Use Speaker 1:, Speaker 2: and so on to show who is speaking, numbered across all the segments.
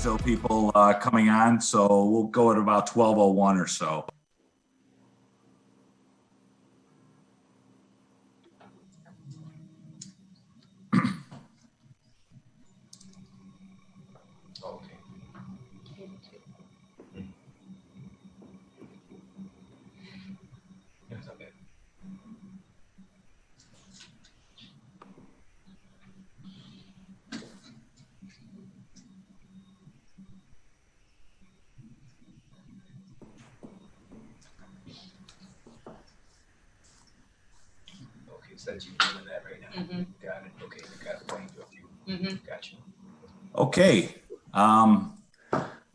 Speaker 1: still people coming on, so we'll go at about 12:01 or so.
Speaker 2: That you're doing that right now. Mm-hmm. Got it. Okay, I got it pointing to a few. Mm-hmm. Gotcha.
Speaker 1: Okay.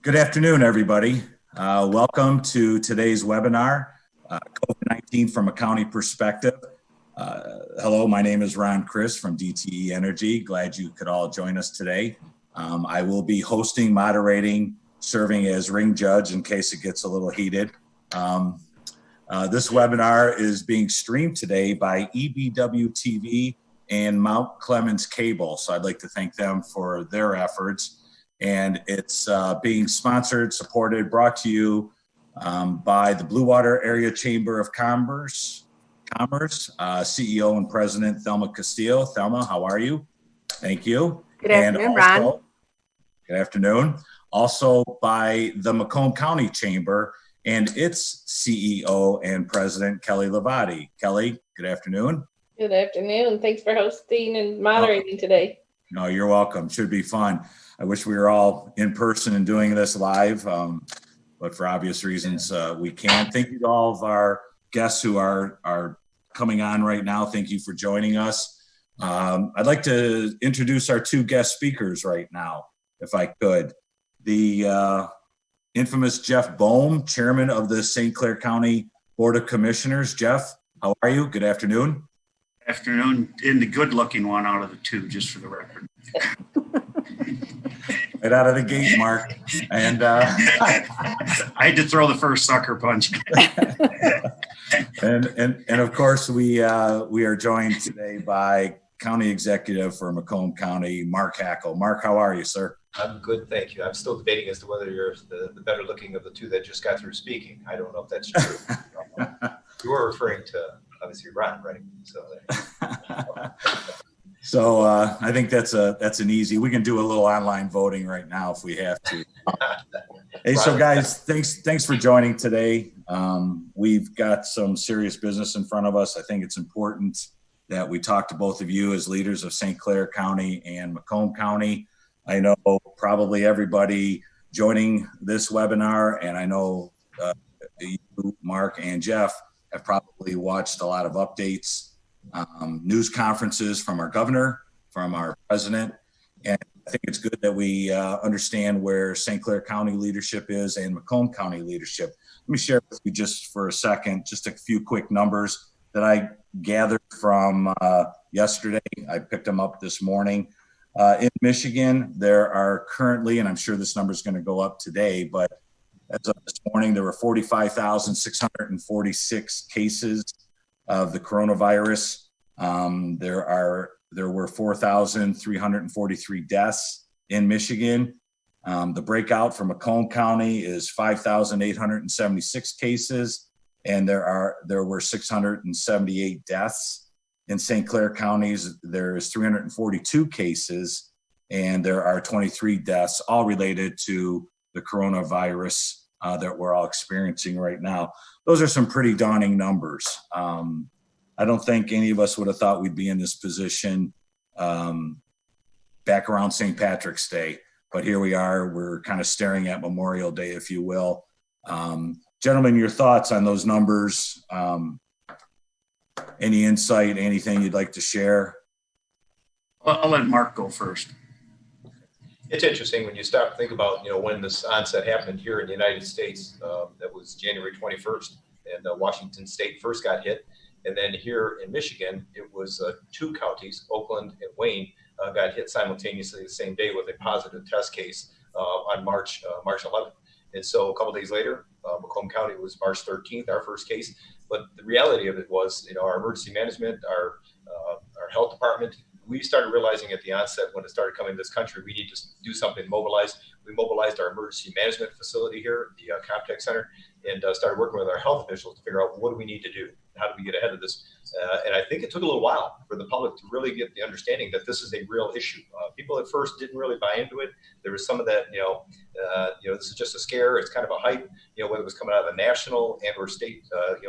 Speaker 1: Good afternoon, everybody. Welcome to today's webinar, COVID-19 from a county perspective. Hello, my name is Criss from DTE Energy. Glad you could all join us today. I will be hosting, moderating, serving as ring judge in case it gets a little heated. This webinar is being streamed today by EBW TV and Mount Clemens Cable. So I'd like to thank them for their efforts. And it's being sponsored, supported, brought to you by the Blue Water Area Chamber of Commerce, CEO and President Thelma Castillo. Thelma, how are you? Thank you.
Speaker 3: Good afternoon, Ron.
Speaker 1: Good afternoon. Also by the Macomb County Chamber and its CEO and President, Kelley Lovati. Kelley, good afternoon.
Speaker 4: Good afternoon. Thanks for hosting and moderating today.
Speaker 1: No, you're welcome. Should be fun. I wish we were all in person and doing this live, but for obvious reasons, we can't. Thank you to all of our guests who are coming on right now. Thank you for joining us. I'd like to introduce our two guest speakers right now, if I could. The infamous Jeff Bohm, chairman of the St. Clair County Board of Commissioners. Jeff, how are you? Good afternoon.
Speaker 5: Afternoon, and the good-looking one out of the two, just for the record.
Speaker 1: Right out of the gate, Mark. And
Speaker 5: I had to throw the first sucker punch.
Speaker 1: and of course, we are joined today by County Executive for Macomb County, Mark Hackel. Mark, how are you, sir?
Speaker 2: I'm good, thank you. I'm still debating as to whether you're the better looking of the two that just got through speaking. I don't know if that's true. You were referring to, obviously, Ron, right?
Speaker 1: So I think that's an easy. We can do a little online voting right now if we have to. Hey, so guys, thanks for joining today. We've got some serious business in front of us. I think it's important that we talk to both of you as leaders of St. Clair County and Macomb County. I know probably everybody joining this webinar, and I know you, Mark and Jeff, have probably watched a lot of updates, news conferences from our governor, from our president, and I think it's good that we understand where St. Clair County leadership is and Macomb County leadership. Let me share with you just for a second, just a few quick numbers that I gathered from yesterday. I picked them up this morning. In Michigan, there are currently, and I'm sure this number is going to go up today, but as of this morning, there were 45,646 cases of the coronavirus. There were 4,343 deaths in Michigan. The breakout from Macomb County is 5,876 cases, and there were 678 deaths. In St. Clair counties, there's 342 cases, and there are 23 deaths, all related to the coronavirus that we're all experiencing right now. Those are some pretty daunting numbers. I don't think any of us would have thought we'd be in this position back around St. Patrick's Day, but here we are. We're kind of staring at Memorial Day, if you will. Gentlemen, your thoughts on those numbers? Any insight, anything you'd like to share?
Speaker 5: I'll let Mark go first.
Speaker 2: It's interesting when you stop to think about, when this onset happened here in the United States. That was January 21st, and Washington State first got hit. And then here in Michigan, it was two counties, Oakland and Wayne, got hit simultaneously the same day with a positive test case on March 11th. And so a couple days later, Macomb County was March 13th, our first case. But the reality of it was, our emergency management, our health department, we started realizing at the onset when it started coming to this country, we need to do something, mobilize. We mobilized our emergency management facility here, the contact center, and started working with our health officials to figure out what do we need to do? How do we get ahead of this? And I think it took a little while for the public to really get the understanding that this is a real issue. People at first didn't really buy into it. There was some of that, this is just a scare. It's kind of a hype, whether it was coming out of a national and or state,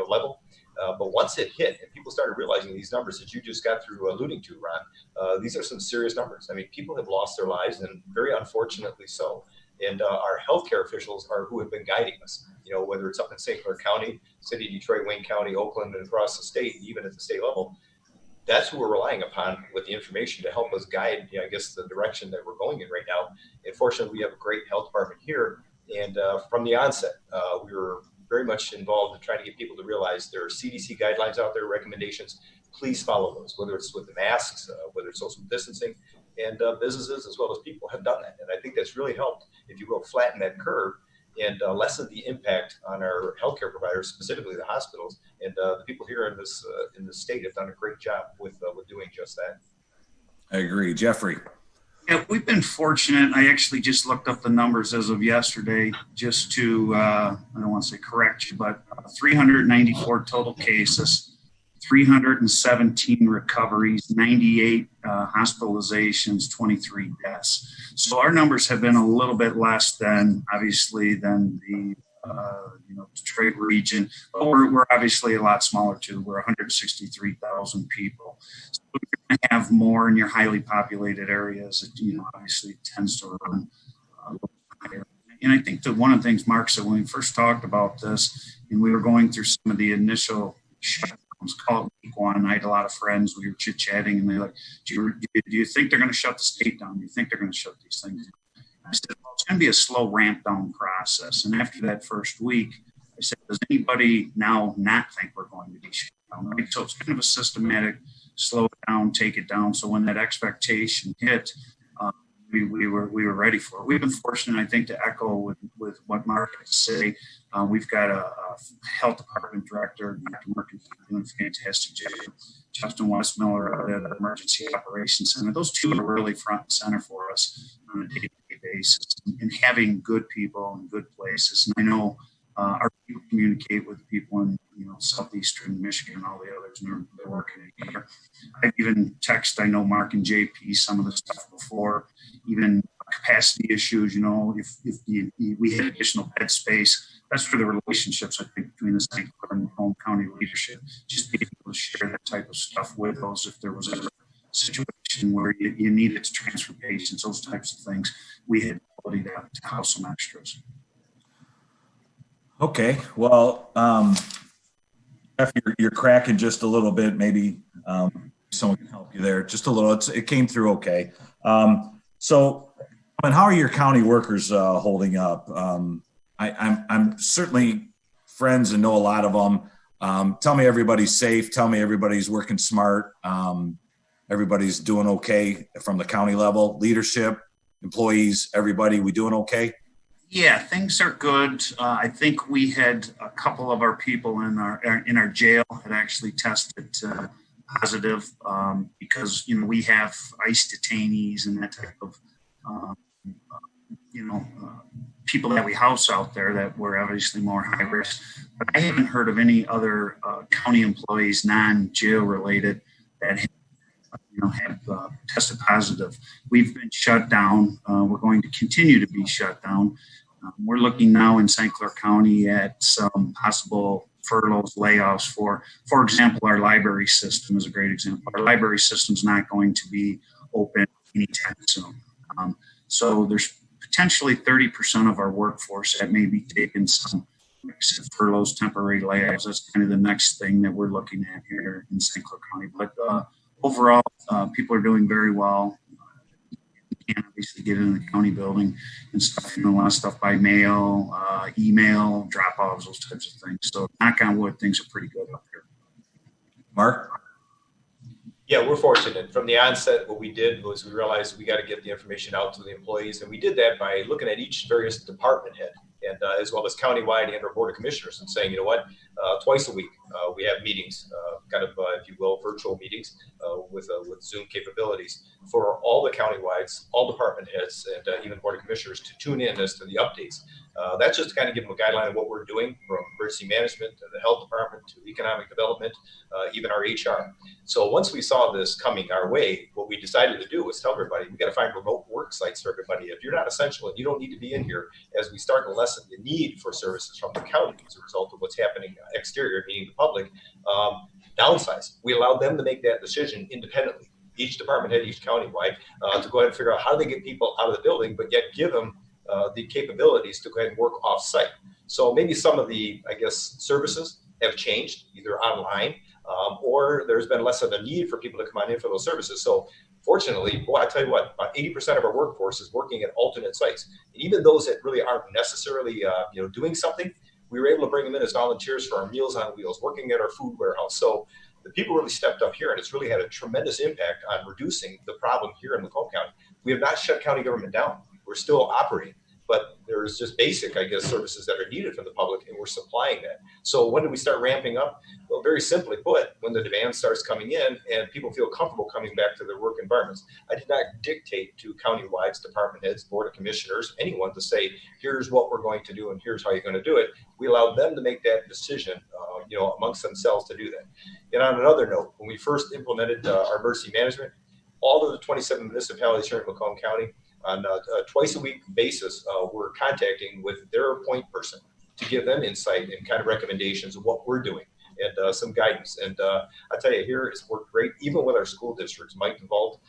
Speaker 2: level. But once it hit and people started realizing these numbers that you just got through alluding to, Ron, these are some serious numbers. I mean, people have lost their lives, and very unfortunately so. And our healthcare officials are who have been guiding us, whether it's up in St. Clair County, City of Detroit, Wayne County, Oakland, and across the state, even at the state level. That's who we're relying upon with the information to help us guide, the direction that we're going in right now. And fortunately, we have a great health department here. And from the onset, we were very much involved in trying to get people to realize there are CDC guidelines out there, recommendations. Please follow those, whether it's with the masks, whether it's social distancing, and businesses as well as people have done that. And I think that's really helped, if you will, flatten that curve and lessen the impact on our healthcare providers, specifically the hospitals. And the people here in this state have done a great job with doing just that.
Speaker 1: I agree. Jeffrey.
Speaker 5: Yeah, we've been fortunate. I actually just looked up the numbers as of yesterday just to, I don't want to say correct you, but 394 total cases, 317 recoveries, 98 hospitalizations, 23 deaths. So our numbers have been a little bit less than, obviously, than the Detroit region. But we're obviously a lot smaller too. We're 163,000 people. So we're going to have more in your highly populated areas. It, obviously tends to run a little higher. And I think that one of the things Mark said when we first talked about this, and we were going through some of the initial shutdowns, called week one. I had a lot of friends. We were chit-chatting, and they're like, do you think they're going to shut the state down? Do you think they're going to shut these things down? I said, well, it's going to be a slow ramp down process. And after that first week, I said, does anybody now not think we're going to be shut down? Right? So it's kind of a systematic slow it down, take it down. So when that expectation hit, we were ready for it. We've been fortunate, I think, to echo with what Mark had to say. We've got a health department director, Dr. Merkin, doing a fantastic job. Justin Westmiller at the Emergency Operations Center. Those two are really front and center for us on a day-to-day basis, and having good people in good places. And I know our people communicate with people in southeastern Michigan and all the others, and they're working together. I've even texted, I know Mark and JP, some of the stuff before, even capacity issues. If we had additional bed space, that's for the relationships, I think, between the St. Clair and Bohm County leadership. Just being able to share that type of stuff with those if there was a situation where you needed to transfer patients, those types of things. We had the ability to house some extras.
Speaker 1: Okay, well, Jeff, you're cracking just a little bit. Maybe someone can help you there just a little. It came through okay. So, how are your county workers holding up? I'm certainly friends and know a lot of them. Tell me everybody's safe. Tell me everybody's working smart. Everybody's doing okay from the county level. Leadership, employees, everybody. We doing okay?
Speaker 5: Yeah, things are good. I think we had a couple of our people in our jail had actually tested positive because we have ICE detainees and that type of people that we house out there that were obviously more high risk. But I haven't heard of any other county employees, non-jail related, that have tested positive. We've been shut down. We're going to continue to be shut down. We're looking now in St. Clair County at some possible furloughs, layoffs for example, our library system is a great example. Our library system is not going to be open anytime soon. So there's potentially 30% of our workforce that may be taking some furloughs, temporary layoffs. That's kind of the next thing that we're looking at here in St. Clair County. But overall, people are doing very well. You can obviously get in the county building and stuff, a lot of stuff by mail, email, drop-offs, those types of things. So knock on wood, things are pretty good up here.
Speaker 1: Mark?
Speaker 2: Yeah, we're fortunate. From the onset, what we did was we realized we got to get the information out to the employees. And we did that by looking at each various department head and as well as countywide and our board of commissioners and saying, twice a week we have meetings, kind of, if you will, virtual meetings with Zoom capabilities for all the countywides, all department heads, and even Board of Commissioners to tune in as to the updates. That's just to kind of give them a guideline of what we're doing, from emergency management to the health department to economic development, even our HR. So once we saw this coming our way, what we decided to do was tell everybody, we got to find remote work sites for everybody. If you're not essential and you don't need to be in here, as we start to lessen the need for services from the county as a result of what's happening exterior, meaning the public, downsize. We allowed them to make that decision independently. Each department head, each countywide, to go ahead and figure out how do they get people out of the building, but yet give them the capabilities to go ahead and work off-site. So maybe some of the, I guess, services have changed, either online or there's been less of a need for people to come on in for those services. So fortunately, boy, I tell you what, about 80% of our workforce is working at alternate sites. And even those that really aren't necessarily doing something, we were able to bring them in as volunteers for our Meals on Wheels, working at our food warehouse. So the people really stepped up here, and it's really had a tremendous impact on reducing the problem here in Macomb County. We have not shut county government down. We're still operating, but there's just basic, I guess, services that are needed from the public, and we're supplying that. So when do we start ramping up? Well, very simply put, when the demand starts coming in and people feel comfortable coming back to their work environments. I did not dictate to county-wide department heads, Board of Commissioners, anyone to say, here's what we're going to do and here's how you're going to do it. We allowed them to make that decision, amongst themselves to do that. And on another note, when we first implemented our emergency management, all of the 27 municipalities here in Macomb County, on a twice a week basis, we're contacting with their point person to give them insight and kind of recommendations of what we're doing and some guidance. And I tell you, here it's worked great, even with our school districts. Mike DeVault,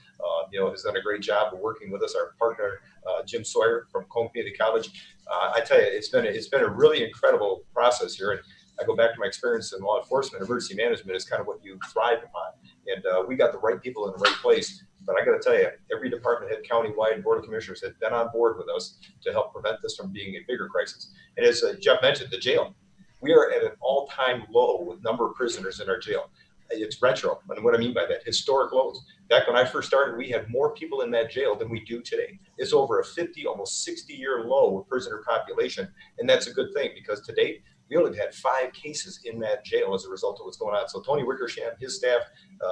Speaker 2: has done a great job of working with us. Our partner, Jim Sawyer from Macomb Community College. I tell you, it's been a really incredible process here. And I go back to my experience in law enforcement. Emergency management is kind of what you thrive upon. And we got the right people in the right place. But I got to tell you, every department head, county-wide, Board of Commissioners has been on board with us to help prevent this from being a bigger crisis. And as Jeff mentioned, the jail, we are at an all-time low with number of prisoners in our jail. It's retro. And what I mean by that, historic lows. Back when I first started, we had more people in that jail than we do today. It's over a 50, almost 60-year low with prisoner population. And that's a good thing, because to date, we only had 5 cases in that jail as a result of what's going on. So Tony Wickersham, his staff,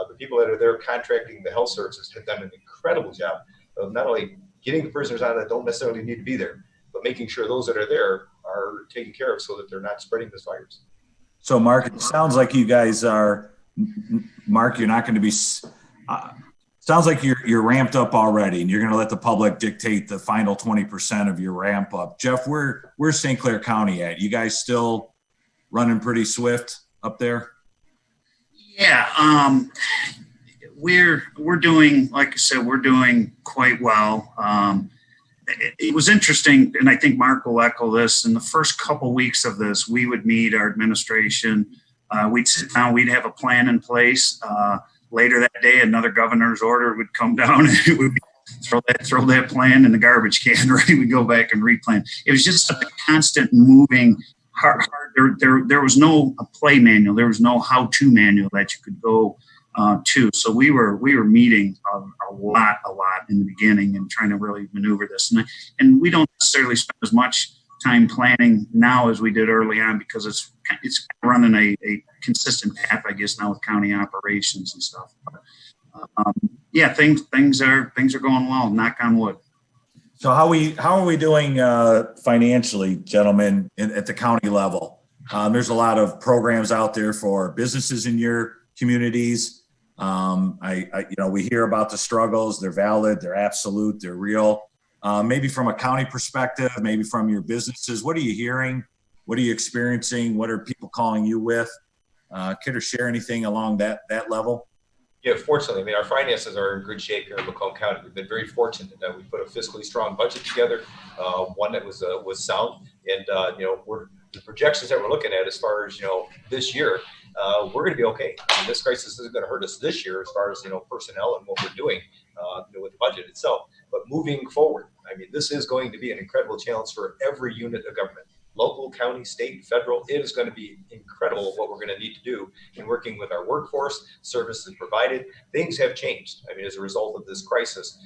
Speaker 2: the people that are there contracting the health services have done an incredible job of not only getting the prisoners out that don't necessarily need to be there, but making sure those that are there are taken care of so that they're not spreading this virus.
Speaker 1: So Mark, it sounds like you guys are, Mark, you're not going to be, sounds like you're ramped up already and you're going to let the public dictate the final 20% of your ramp up. Jeff, where's St. Clair County at? You guys still running pretty swift up there?
Speaker 5: Yeah, we're doing, like I said, we're doing quite well. It was interesting, and I think Mark will echo this. In the first couple weeks of this, we would meet our administration. We'd sit down, we'd have a plan in place. Later that day, another governor's order would come down and it would be throw that plan in the garbage can, right? We'd go back and replan. It was just a constant moving hard. There was no play manual. There was no how-to manual that you could go to. So we were meeting a lot in the beginning and trying to really maneuver this. And we don't necessarily spend as much time planning now as we did early on, because it's running a consistent path, I guess, now with county operations and stuff. But, yeah, things are going well. Knock on wood.
Speaker 1: So how are we doing financially, gentlemen, at the county level? There's a lot of programs out there for businesses in your communities. We hear about the struggles. They're valid. They're absolute. They're real. Maybe from a county perspective, maybe from your businesses, what are you hearing? What are you experiencing? What are people calling you with? Care to share anything along that level?
Speaker 2: Yeah, fortunately, I mean, our finances are in good shape here in Macomb County. We've been very fortunate that we put a fiscally strong budget together, one that was sound, and the projections that we're looking at as far as this year, we're going to be okay. I mean, this crisis isn't going to hurt us this year as far as personnel and what we're doing with the budget itself. But moving forward, I mean, this is going to be an incredible challenge for every unit of government. Local, county, state, federal, it is going to be incredible what we're going to need to do in working with our workforce, services provided. Things have changed. I mean, as a result of this crisis,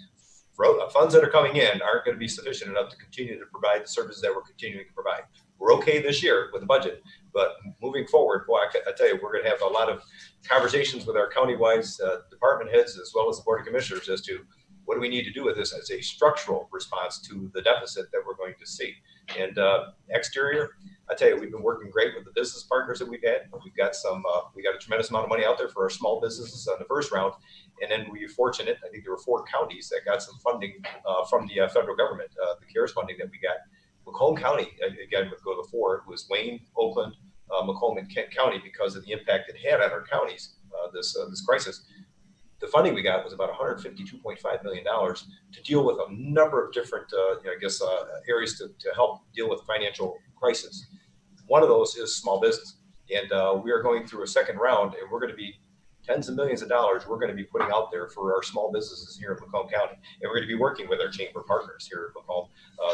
Speaker 2: funds that are coming in aren't going to be sufficient enough to continue to provide the services that we're continuing to provide. we're okay this year with the budget, but moving forward, boy, I tell you, we're going to have a lot of conversations with our county-wise department heads as well as the Board of Commissioners as to what do we need to do with this as a structural response to the deficit that we're going to see. And exterior, I tell you, we've been working great with the business partners that we've had. We've got we got a tremendous amount of money out there for our small businesses on the first round. And then we were fortunate, I think there were 4 counties that got some funding from the federal government, the CARES funding that we got. Macomb County, again, would go to 4. It was Wayne, Oakland, Macomb, and Kent County because of the impact it had on our counties, this crisis. The funding we got was about $152.5 million to deal with a number of different, areas to help deal with financial crisis. One of those is small business. And we are going through a second round, and we're going to be tens of millions of dollars we're going to be putting out there for our small businesses here in Macomb County. And we're going to be working with our chamber partners here at Macomb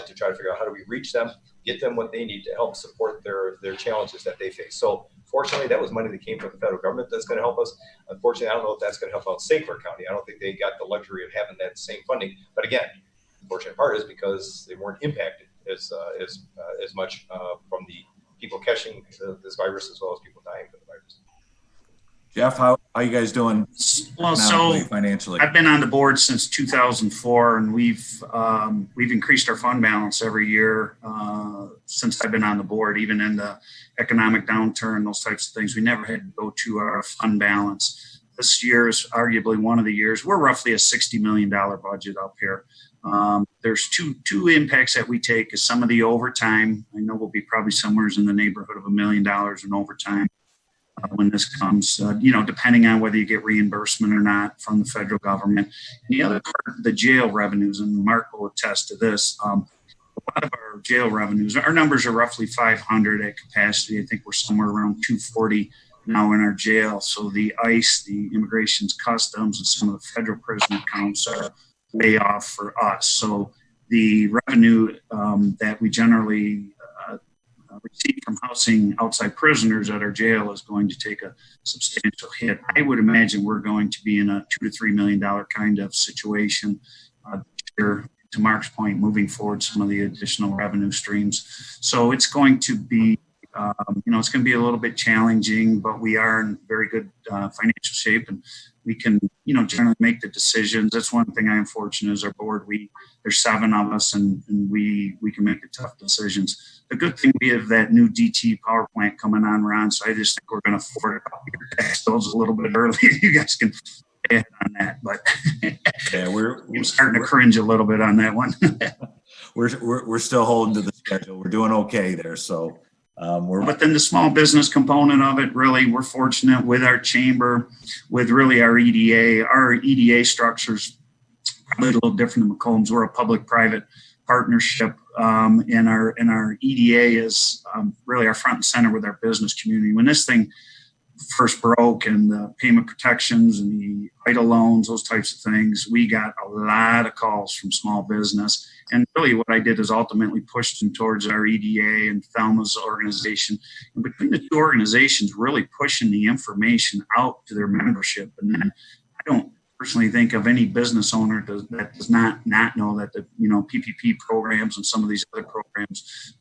Speaker 2: to try to figure out how do we reach them, get them what they need to help support their challenges that they face. So fortunately, that was money that came from the federal government that's going to help us. Unfortunately, I don't know if that's going to help out St. Clair County. I don't think they got the luxury of having that same funding. But again, the fortunate part is because they weren't impacted as much from the people catching this virus as well as people dying from the virus.
Speaker 1: Jeff, how are you guys doing?
Speaker 5: Well, so
Speaker 1: financially,
Speaker 5: I've been on the board since 2004, and we've increased our fund balance every year since I've been on the board. Even in the economic downturn, those types of things, we never had to go to our fund balance. This year is arguably one of the years. We're roughly a $60 million budget up here. There's two impacts that we take is some of the overtime. I know we'll be probably somewhere in the neighborhood of $1 million in overtime when this comes, depending on whether you get reimbursement or not from the federal government. And the other part, the jail revenues, and Mark will attest to this. A lot of our jail revenues, our numbers are roughly 500 at capacity. I think we're somewhere around 240 now in our jail. So the ICE, the Immigrations, Customs, and some of the federal prison accounts are way off for us. So the revenue that we generally receive from housing outside prisoners at our jail is going to take a substantial hit. I would imagine we're going to be in a $2 to $3 million kind of situation here, to Mark's point, moving forward some of the additional revenue streams. So it's going to be, it's going to be a little bit challenging, but we are in very good financial shape, and we can, generally make the decisions. That's one thing I am fortunate is our board. There's 7 of us, and we can make the tough decisions. The good thing, we have that new DT power plant coming on, Ron. So I just think we're going to afford it up your tax bills a little bit early. You guys can stay ahead on that, but
Speaker 1: yeah, we're
Speaker 5: starting to cringe a little bit on that one.
Speaker 1: we're still holding to the schedule. We're doing okay there. So.
Speaker 5: But then the small business component of it, really, we're fortunate with our chamber, with really our EDA. Our EDA structure's probably a little different than Macomb's. We're a public-private partnership, and our EDA is really our front and center with our business community. When this thing first broke, and the payment protections and the idle loans, those types of things, we got a lot of calls from small business. And really what I did is ultimately pushed them towards our EDA and Thelma's organization. And between the two organizations, really pushing the information out to their membership. And then I don't personally think of any business owner that does not know that the PPP programs and some of these other programs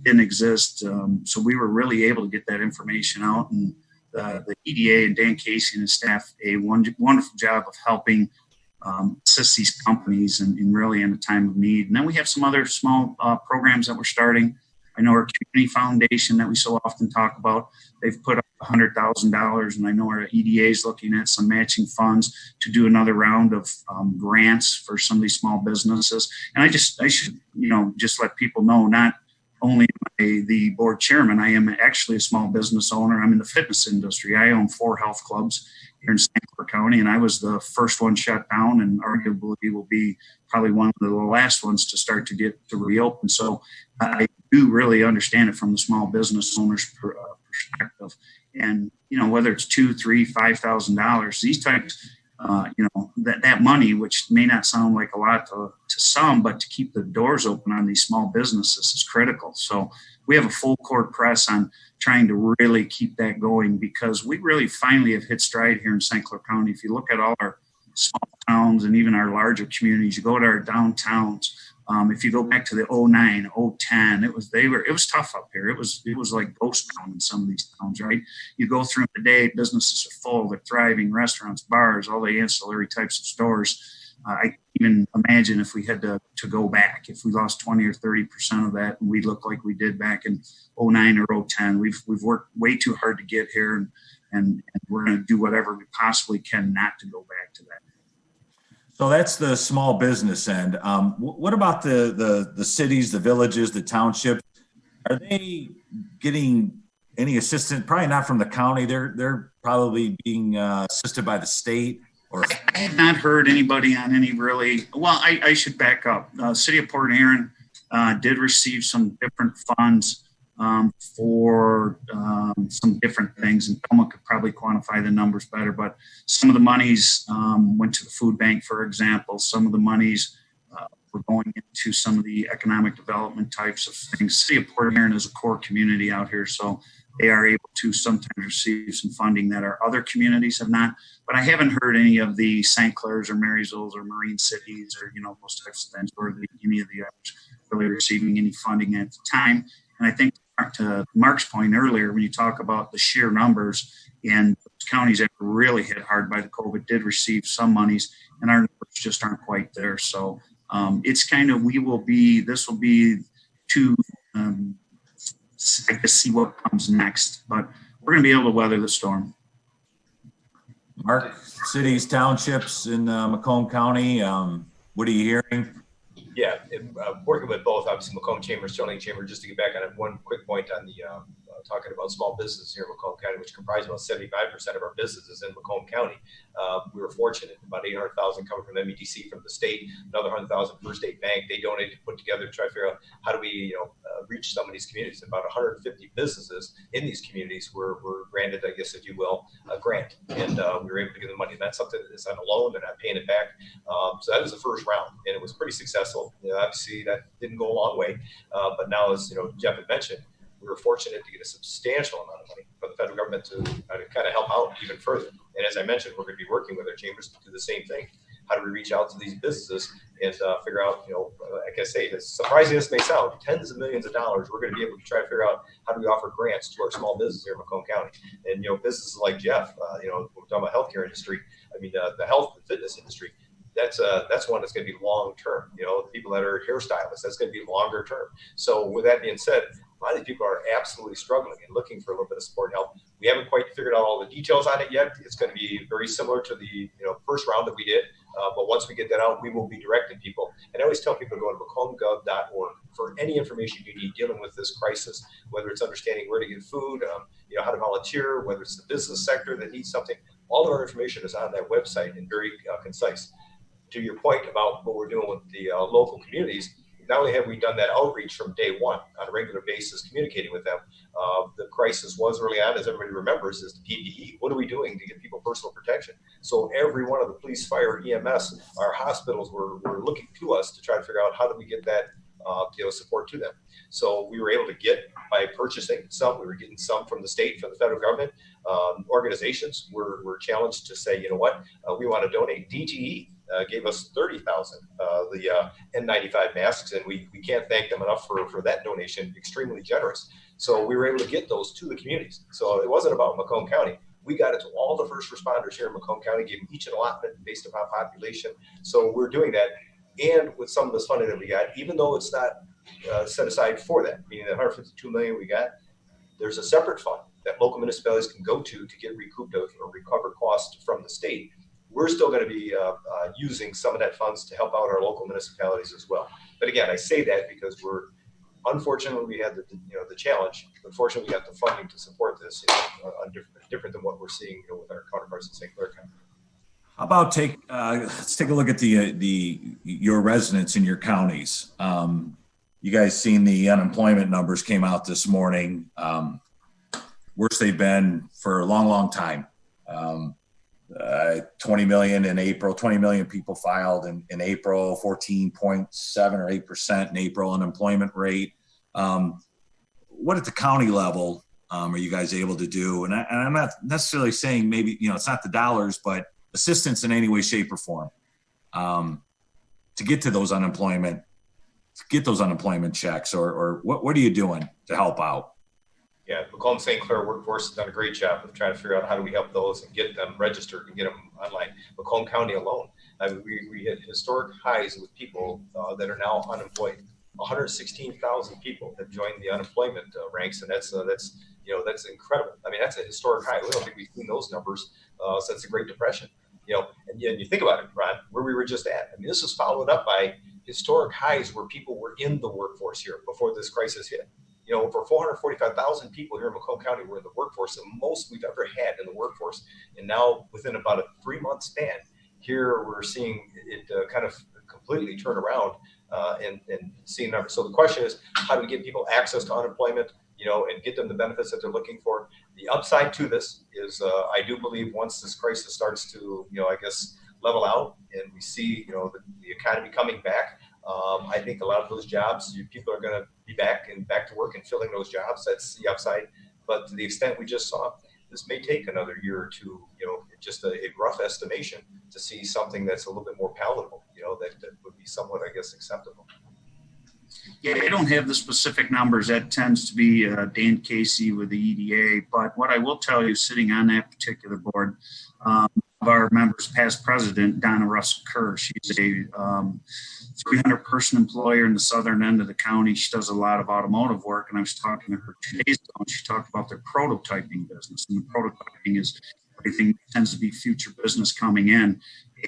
Speaker 5: didn't exist. So we were really able to get that information out, and the EDA and Dan Casey and his staff a wonderful job of helping assist these companies and really in a time of need. And then we have some other small programs that we're starting. I know our community foundation that we so often talk about, they've put up $100,000, and I know our EDA is looking at some matching funds to do another round of grants for some of these small businesses. And I should just let people know, not only am I the board chairman, I am actually a small business owner. I'm in the fitness industry. I own 4 health clubs here in St. Clair County, and I was the first one shut down, and arguably will be probably one of the last ones to start to get to reopen. So I do really understand it from the small business owner's perspective. And, whether it's $2,000, $3,000, $5,000, these types, that money, which may not sound like a lot to some, but to keep the doors open on these small businesses is critical. So we have a full court press on trying to really keep that going, because we really finally have hit stride here in St. Clair County. If you look at all our small towns and even our larger communities, you go to our downtowns, If you go back to the 09, 010, it was tough up here. It was like ghost town in some of these towns, right? You go through the day, businesses are full, they're thriving, restaurants, bars, all the ancillary types of stores. I even imagine if we had to go back, if we lost 20 or 30% of that, and we look like we did back in 09 or 010, we've worked way too hard to get here, and we're going to do whatever we possibly can not to go back to that.
Speaker 1: So that's the small business end. What about the cities, the villages, the townships? Are they getting any assistance? Probably not from the county. They're probably being assisted by the state. Or
Speaker 5: I have not heard anybody on any really. Well, I should back up. City of Port Huron did receive some different funds for some different things, and Thelma could probably quantify the numbers better, but some of the monies went to the food bank, for example. Some of the monies were going into some of the economic development types of things. City of Port Huron is a core community out here, so they are able to sometimes receive some funding that our other communities have not. But I haven't heard any of the St. Clairs or Marysville's or Marine Cities or, those types of things, or any of the others really receiving any funding at the time. And I think to Mark's point earlier, when you talk about the sheer numbers, and counties that were really hit hard by the COVID did receive some monies, and our numbers just aren't quite there. So it's kind of, this will be to, I guess, see what comes next, but we're going to be able to weather the storm.
Speaker 1: Mark, cities, townships in Macomb County, what are you hearing?
Speaker 2: Yeah, working with both, obviously, Macomb Chamber, Sterling Chamber. Just to get back on one quick point on the talking about small businesses here in Macomb County, which comprise about 75% of our businesses in Macomb County. We were fortunate, about 800,000 coming from MEDC from the state, another 100,000 First State Bank. They donated to put together to try to figure out how do we reach some of these communities. About 150 businesses in these communities were granted, I guess, if you will, a grant, and we were able to give them money. And that's something that's on a loan; they're not paying it back. So that was the first round, and it was pretty successful. Obviously, that didn't go a long way, but now, as Jeff had mentioned, we were fortunate to get a substantial amount of money from the federal government to kind of help out even further. And as I mentioned, we're going to be working with our chambers to do the same thing. How do we reach out to these businesses and figure out, like I say, as surprising as this may sound, tens of millions of dollars, we're going to be able to try to figure out how do we offer grants to our small businesses here in Macomb County. And, businesses like Jeff, we're talking about healthcare industry. I mean, the health and fitness industry. That's one that's going to be long term. People that are hairstylists, that's going to be longer term. So with that being said, a lot of these people are absolutely struggling and looking for a little bit of support and help. We haven't quite figured out all the details on it yet. It's going to be very similar to the first round that we did. But once we get that out, we will be directing people. And I always tell people to go to macombgov.org for any information you need dealing with this crisis, whether it's understanding where to get food, how to volunteer, whether it's the business sector that needs something. All of our information is on that website and very concise. To your point about what we're doing with the local communities, not only have we done that outreach from day one on a regular basis, communicating with them, the crisis was early on, as everybody remembers, is the PPE. What are we doing to get people personal protection? So every one of the police, fire, EMS, our hospitals were looking to us to try to figure out how do we get that support to them. So we were able to get by purchasing some. We were getting some from the state, from the federal government. Organizations were challenged to say, we want to donate. DTE gave us 30,000 the N95 masks, and we can't thank them enough for that donation. Extremely generous. So we were able to get those to the communities. So it wasn't about Macomb County. We got it to all the first responders here in Macomb County, gave them each an allotment based upon population. So we're doing that. And with some of this funding that we got, even though it's not set aside for that, meaning the $152 million we got, there's a separate fund that local municipalities can go to get recouped or recover costs from the state. We're still going to be using some of that funds to help out our local municipalities as well. But again, I say that because unfortunately we had the challenge. Unfortunately, we got the funding to support this, different than what we're seeing with our counterparts in St. Clair County.
Speaker 1: How about let's take a look at your residents in your counties. You guys seen the unemployment numbers came out this morning. Worst they've been for a long, long time. 20 million in April, 20 million people filed in April, 14.7 or 8% in April unemployment rate. What at the county level are you guys able to do? And I'm not necessarily saying maybe, it's not the dollars, but assistance in any way, shape, or form to get to those unemployment get those unemployment checks, or what are you doing to help out?
Speaker 2: Yeah, Macomb St. Clair workforce has done a great job of trying to figure out how do we help those and get them registered and get them online. Macomb County alone, we hit historic highs with people that are now unemployed. 116,000 people have joined the unemployment ranks, and that's incredible. I mean, that's a historic high. We don't think we've seen those numbers since the Great Depression. And you think about it, Ron, where we were just at. I mean, this was followed up by historic highs where people were in the workforce here before this crisis hit. Over 445,000 people here in Macomb County were in the workforce, the most we've ever had in the workforce. And now, within about a 3-month span, here we're seeing it kind of completely turn around and seeing numbers. So the question is, how do we get people access to unemployment, and get them the benefits that they're looking for? The upside to this is, I do believe once this crisis starts to, I guess, level out and we see, the economy coming back, I think a lot of those jobs, people are going to be back to work and filling those jobs. That's the upside. But to the extent we just saw, this may take another year or two, just a rough estimation to see something that's a little bit more palatable, that would be somewhat, I guess, acceptable.
Speaker 5: Yeah, I don't have the specific numbers. That tends to be Dan Casey with the EDA. But what I will tell you, sitting on that particular board, of our members, past president, Donna Russell Kerr, she's a 300-person employer in the southern end of the county. She does a lot of automotive work. And I was talking to her 2 days ago, and she talked about their prototyping business. And the prototyping is everything tends to be future business coming in.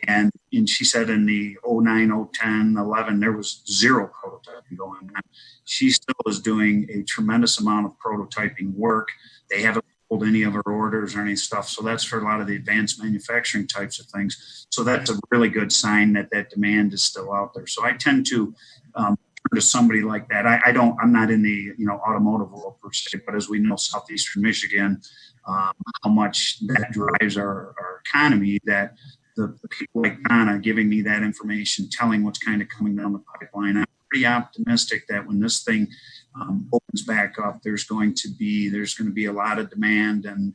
Speaker 5: And she said in the 09, 010, 11, there was zero prototyping going on. She still is doing a tremendous amount of prototyping work. They haven't pulled any of her orders or any stuff. So that's for a lot of the advanced manufacturing types of things. So that's a really good sign that demand is still out there. So I tend to turn to somebody like that. I'm not in the automotive world per se, but as we know, southeastern Michigan, how much that drives our economy, that the people like Donna giving me that information, telling what's kind of coming down the pipeline. I'm pretty optimistic that when this thing opens back up, there's going to be a lot of demand. And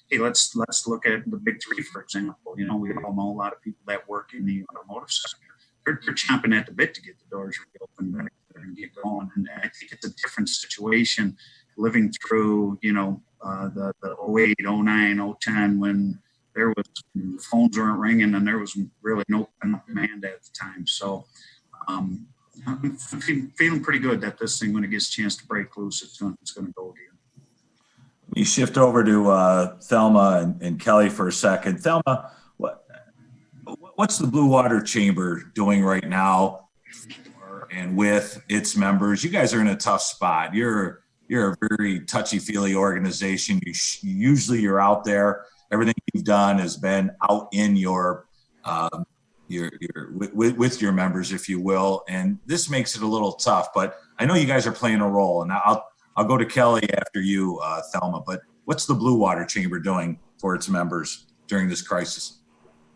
Speaker 5: hey, let's look at the big three, for example. We all know a lot of people that work in the automotive sector. They're chomping at the bit to get the doors reopened back there and get going. And I think it's a different situation living through, the 08, 09, 010, when the phones weren't ringing and there was really no demand at the time. So I'm feeling pretty good that this thing, when it gets a chance to break loose, it's going to go again.
Speaker 1: We shift over to Thelma and Kelley for a second. Thelma, what's the Blue Water Chamber doing right now and with its members? You guys are in a tough spot. You're a very touchy-feely organization. Usually you're out there. Everything you've done has been out in with your members, if you will, and this makes it a little tough. But I know you guys are playing a role, and I'll go to Kelley after you, Thelma. But what's the Blue Water Chamber doing for its members during this crisis?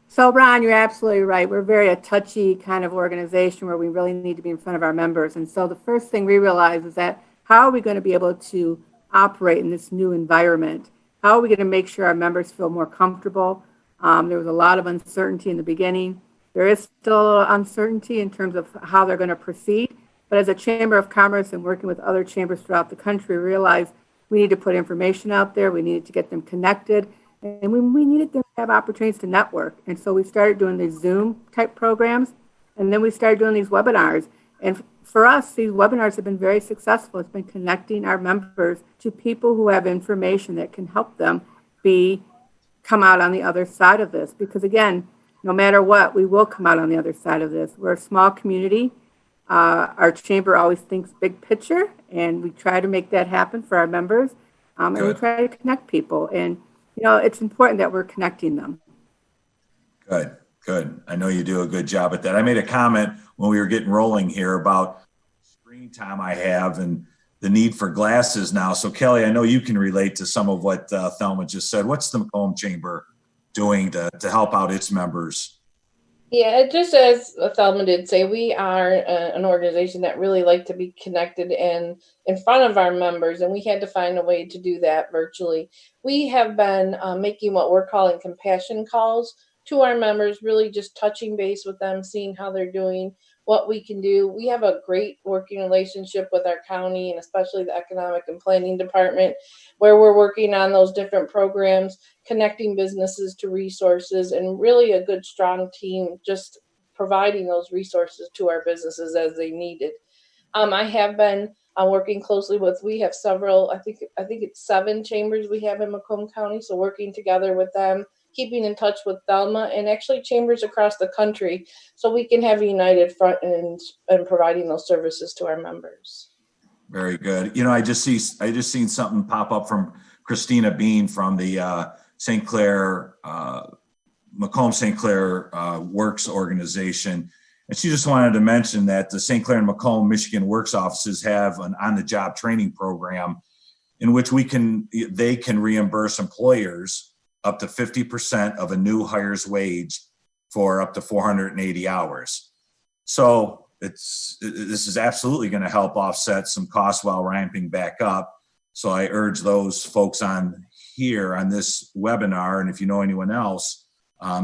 Speaker 3: So, Ron, you're absolutely right. We're a touchy kind of organization where we really need to be in front of our members. And so the first thing we realize is that how are we going to be able to operate in this new environment? How are we going to make sure our members feel more comfortable? There was a lot of uncertainty in the beginning. There is still uncertainty in terms of how they're going to proceed. But as a Chamber of Commerce and working with other chambers throughout the country, we realized we need to put information out there. We needed to get them connected. And we needed them to have opportunities to network. And so we started doing these Zoom type programs. And then we started doing these webinars. And for us, these webinars have been very successful. It's been connecting our members to people who have information that can help them come out on the other side of this. Because again, no matter what, we will come out on the other side of this. We're a small community. Our chamber always thinks big picture, and we try to make that happen for our members. And we try to connect people. And, it's important that we're connecting them.
Speaker 1: Good. I know you do a good job at that. I made a comment when we were getting rolling here about screen time I have and the need for glasses now. So Kelley, I know you can relate to some of what Thelma just said. What's the Macomb Chamber doing to help out its members?
Speaker 4: Yeah, just as Thelma did say, we are an organization that really like to be connected and in front of our members, and we had to find a way to do that virtually. We have been making what we're calling compassion calls to our members, really just touching base with them, seeing how they're doing. what we can do. We have a great working relationship with our county and especially the economic and planning department, where we're working on those different programs, connecting businesses to resources, and really a good, strong team just providing those resources to our businesses as they need it. I have been working closely with, we have several, I think it's 7 chambers we have in Macomb County. So working together with them, keeping in touch with Thelma and actually chambers across the country so we can have a united front and providing those services to our members.
Speaker 1: Very good. You know, I just seen something pop up from Christina Bean from the St. Clair, Macomb St. Clair Works organization. And she just wanted to mention that the St. Clair and Macomb, Michigan Works offices have an on-the-job training program in which they can reimburse employers up to 50% of a new hire's wage for up to 480 hours. So this is absolutely going to help offset some costs while ramping back up. So I urge those folks on here on this webinar, and if you know anyone else,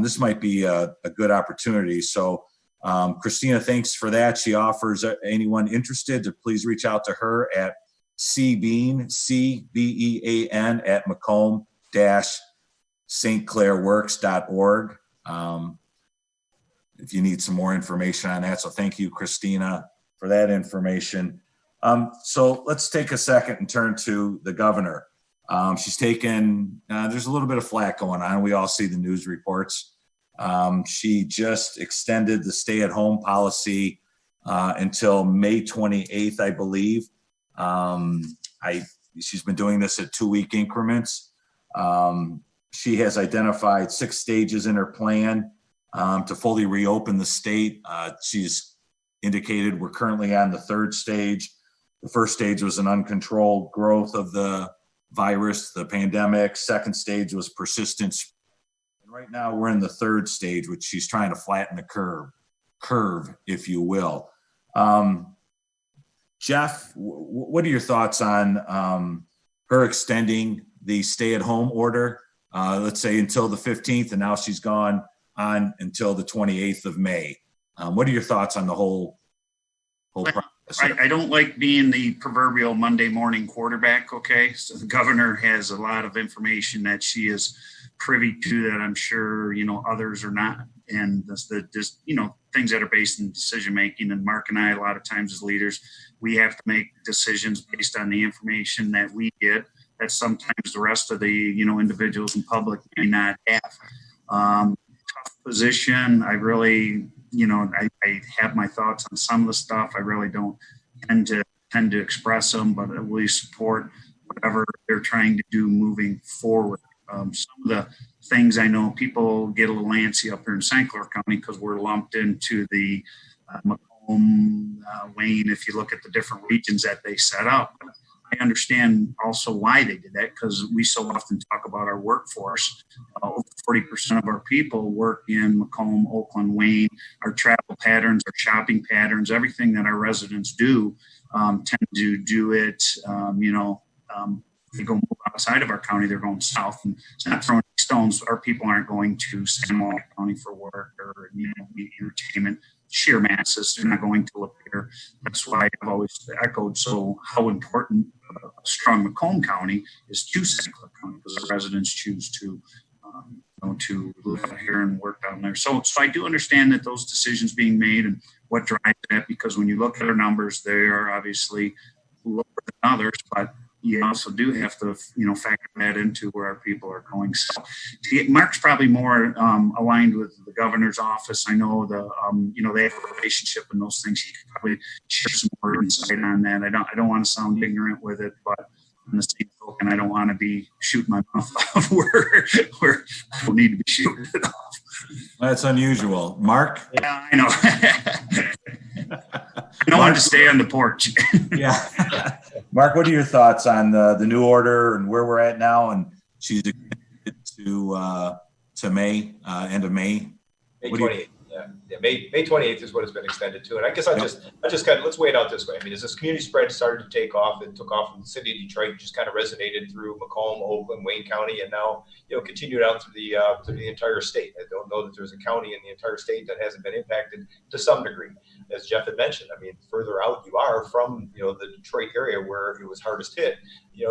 Speaker 1: this might be a good opportunity. So Christina, thanks for that. She offers anyone interested to please reach out to her at cbean, C-B-E-A-N, at macomb-stclairworks.org. If you need some more information on that. So thank you, Christina, for that information. So let's take a second and turn to the governor. She's taken, there's a little bit of flack going on. We all see the news reports. She just extended the stay-at-home policy until May 28th, I believe. She's been doing this at 2-week increments. She has identified 6 stages in her plan to fully reopen the state. She's indicated we're currently on the 3rd stage. The 1st stage was an uncontrolled growth of the virus, the pandemic. 2nd stage was persistence. And right now we're in the 3rd stage, which she's trying to flatten the curve, if you will. Jeff, what are your thoughts on her extending the stay-at-home order, let's say until the 15th, and now she's gone on until the 28th of May? What are your thoughts on the whole process?
Speaker 5: I don't like being the proverbial Monday morning quarterback, okay? So the governor has a lot of information that she is privy to that I'm sure, others are not. And just things that are based in decision making. And Mark and I, a lot of times as leaders, we have to make decisions based on the information that we get that sometimes the rest of the, individuals in public may not have. Tough position. I really, I have my thoughts on some of the stuff. I really don't tend to express them, but I really support whatever they're trying to do moving forward. Some of the things I know people get a little antsy up here in St. Clair County because we're lumped into the Macomb, Wayne, if you look at the different regions that they set up. I understand also why they did that, because we so often talk about our workforce. Over 40% of our people work in Macomb, Oakland, Wayne. Our travel patterns, our shopping patterns, everything that our residents do tend to do it, they go move outside of our county, they're going south, and it's not throwing stones. Our people aren't going to San Juan County for work or entertainment. Sheer masses, they're not going to Lapeer. That's why I've always echoed how important a strong Macomb County is to St. Clair County, because the residents choose to live out here and work down there. So I do understand that those decisions being made and what drives that, because when you look at our numbers, they are obviously lower than others, but you also do have to, factor that into where our people are going. So Mark's probably more aligned with the governor's office. I know they have a relationship and those things. He could probably share some more insight on that. I don't want to sound ignorant with it, but on the same token, I don't want to be shooting my mouth off where I don't need to be shooting it off.
Speaker 1: That's unusual. Mark?
Speaker 5: Yeah, I know. I don't want to stay on the porch.
Speaker 1: Yeah. Mark, what are your thoughts on the new order and where we're at now? And she's extended to May, end of May.
Speaker 2: May 28th. May 28th is what it's been extended to. And I guess I just kind of, let's weigh it out this way. I mean, as this community spread started to take off, it took off from the city of Detroit, just kind of resonated through Macomb, Oakland, Wayne County, and now, continued out through the entire state. I don't know that there's a county in the entire state that hasn't been impacted to some degree. As Jeff had mentioned, I mean, further out you are from, the Detroit area where it was hardest hit,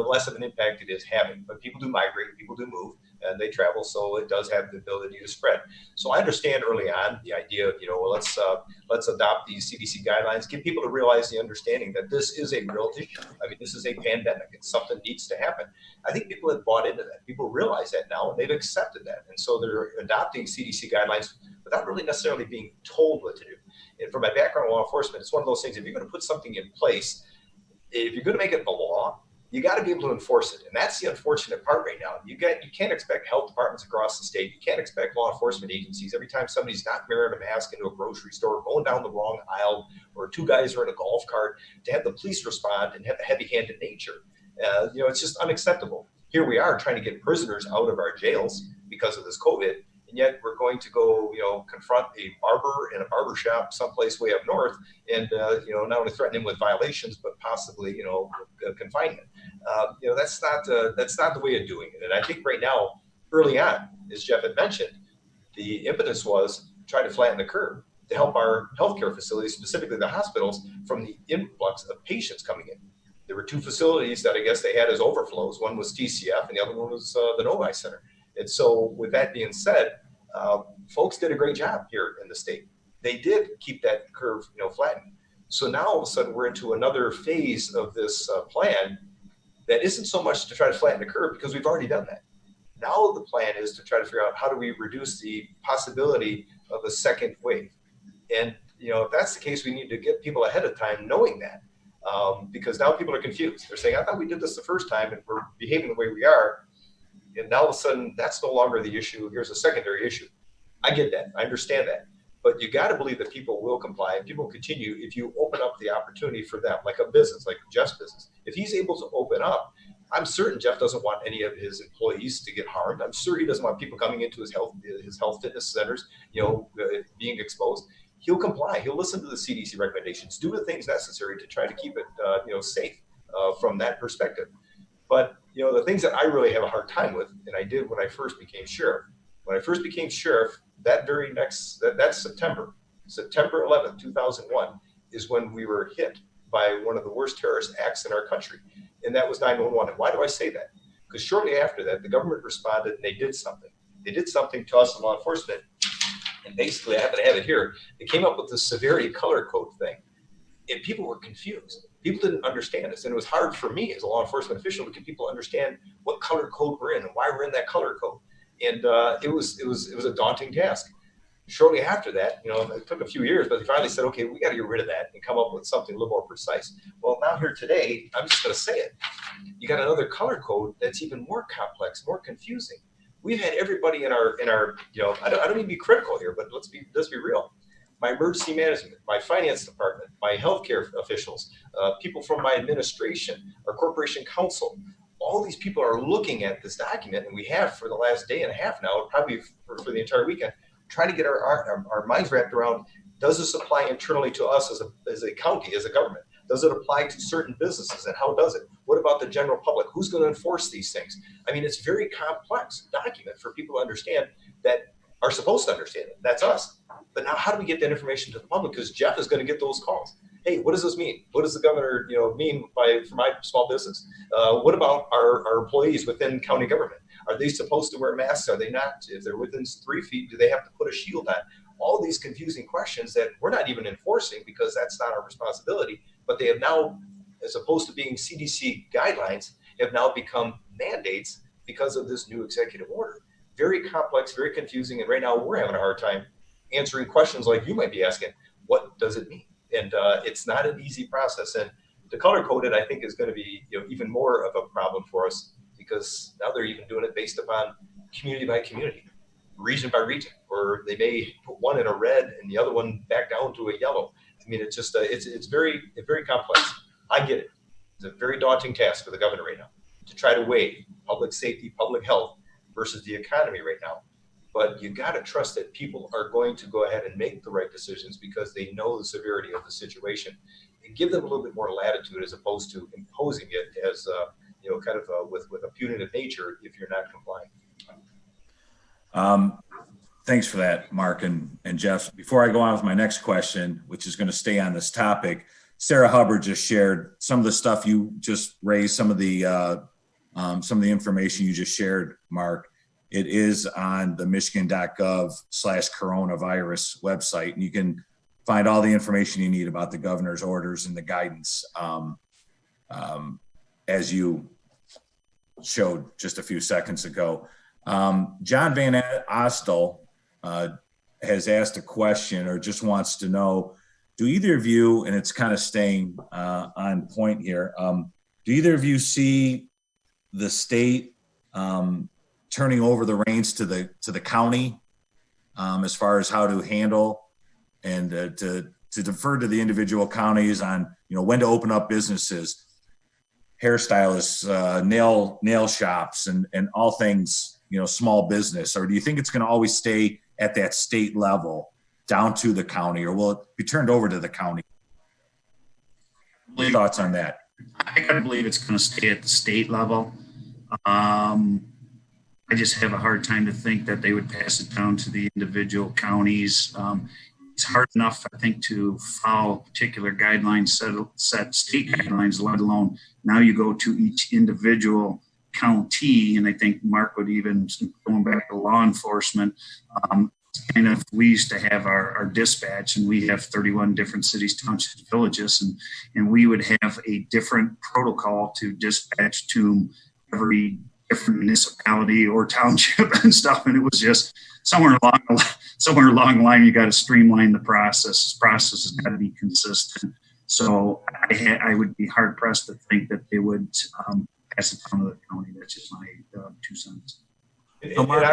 Speaker 2: less of an impact it is having. But people do migrate, people do move, and they travel, so it does have the ability to spread. So I understand early on the idea of, let's adopt these CDC guidelines, get people to realize the understanding that this is a real issue. I mean, this is a pandemic. It's something needs to happen. I think people have bought into that. People realize that now, and they've accepted that. And so they're adopting CDC guidelines without really necessarily being told what to do. And from my background in law enforcement, it's one of those things, if you're going to put something in place, if you're going to make it the law, you got to be able to enforce it. And that's the unfortunate part right now. You can't expect health departments across the state. You can't expect law enforcement agencies every time somebody's not wearing a mask into a grocery store, going down the wrong aisle, or two guys are in a golf cart, to have the police respond and have a heavy-handed nature. It's just unacceptable. Here we are trying to get prisoners out of our jails because of this COVID, and yet we're going to go, confront a barber in a barber shop someplace way up north, and not only threaten him with violations, but possibly, confinement. That's not the way of doing it. And I think right now, early on, as Jeff had mentioned, the impetus was try to flatten the curve to help our healthcare facilities, specifically the hospitals, from the influx of patients coming in. There were two facilities that I guess they had as overflows. One was TCF, and the other one was the Novi Center. And so with that being said, folks did a great job here in the state. They did keep that curve, flattened. So now all of a sudden we're into another phase of this plan that isn't so much to try to flatten the curve, because we've already done that. Now the plan is to try to figure out how do we reduce the possibility of a second wave. And, if that's the case, we need to get people ahead of time knowing that, because now people are confused. They're saying, I thought we did this the first time and we're behaving the way we are. And now all of a sudden, that's no longer the issue. Here's a secondary issue. I get that. I understand that. But you got to believe that people will comply and people will continue if you open up the opportunity for them, like a business, like Jeff's business. If he's able to open up, I'm certain Jeff doesn't want any of his employees to get harmed. I'm sure he doesn't want people coming into his health fitness centers, being exposed. He'll comply. He'll listen to the CDC recommendations, do the things necessary to try to keep it, safe from that perspective. But, the things that I really have a hard time with, and I did when I first became sheriff. When I first became sheriff, that's September 11th, 2001, is when we were hit by one of the worst terrorist acts in our country. And that was 9/11. And why do I say that? Because shortly after that, the government responded and they did something. They did something to us in law enforcement. And basically, I happen to have it here. They came up with the severity color code thing. And people were confused. People didn't understand this. And it was hard for me as a law enforcement official to get people to understand what color code we're in and why we're in that color code. And it was a daunting task. Shortly after that, it took a few years, but they finally said, okay, we got to get rid of that and come up with something a little more precise. Well, now here today, I'm just going to say it. You got another color code that's even more complex, more confusing. We've had everybody in our I don't mean to be critical here, but let's be real. My emergency management, my finance department, my healthcare officials, people from my administration, our corporation counsel, all these people are looking at this document, and we have for the last day and a half now, probably for the entire weekend, trying to get our minds wrapped around, does this apply internally to us as a county, as a government? Does it apply to certain businesses, and how does it? What about the general public? Who's going to enforce these things? I mean, it's a very complex document for people to understand that are supposed to understand it. That's us. But now how do we get that information to the public? Because Jeff is going to get those calls. Hey, what does this mean? What does the governor mean for my small business? What about our employees within county government? Are they supposed to wear masks? Are they not? If they're within 3 feet, do they have to put a shield on? All these confusing questions that we're not even enforcing because that's not our responsibility, but they have now, as opposed to being CDC guidelines, have now become mandates because of this new executive order. Very complex, very confusing, and right now we're having a hard time answering questions like you might be asking, what does it mean? And it's not an easy process. And to color code it, I think, is going to be even more of a problem for us, because now they're even doing it based upon community by community, region by region, or they may put one in a red and the other one back down to a yellow. I mean, it's just it's very complex. I get it. It's a very daunting task for the governor right now to try to weigh public safety, public health versus the economy right now. but you got to trust that people are going to go ahead and make the right decisions because they know the severity of the situation, and give them a little bit more latitude as opposed to imposing it as kind of with a punitive nature if you're not complying.
Speaker 1: Thanks for that, Mark and Jeff. Before I go on with my next question, which is going to stay on this topic, Sarah Hubbard just shared some of the stuff you just raised, some of the information you just shared, Mark. It is on the michigan.gov/coronavirus website, and you can find all the information you need about the governor's orders and the guidance as you showed just a few seconds ago. John Van Ostel has asked a question, or just wants to know, do either of you, and it's kind of staying on point here, do either of you see the state turning over the reins to the county as far as how to handle and to defer to the individual counties on when to open up businesses, hairstylists, nail shops, and all things small business? Or do you think it's going to always stay at that state level down to the county, or will it be turned over to the county? Your thoughts on that?
Speaker 5: I gotta believe it's going to stay at the state level. I just have a hard time to think that they would pass it down to the individual counties. It's hard enough, I think, to follow particular guidelines, set state guidelines, let alone now you go to each individual county. And I think Mark would even, going back to law enforcement, kind of, we used to have our dispatch, and we have 31 different cities, townships, villages, and we would have a different protocol to dispatch to every different municipality or township and stuff. And it was just somewhere along the line, you got to streamline the process. This process has got to be consistent. So I would be hard pressed to think that they would pass it down to the county. That's just my 2 cents.
Speaker 1: So Mark,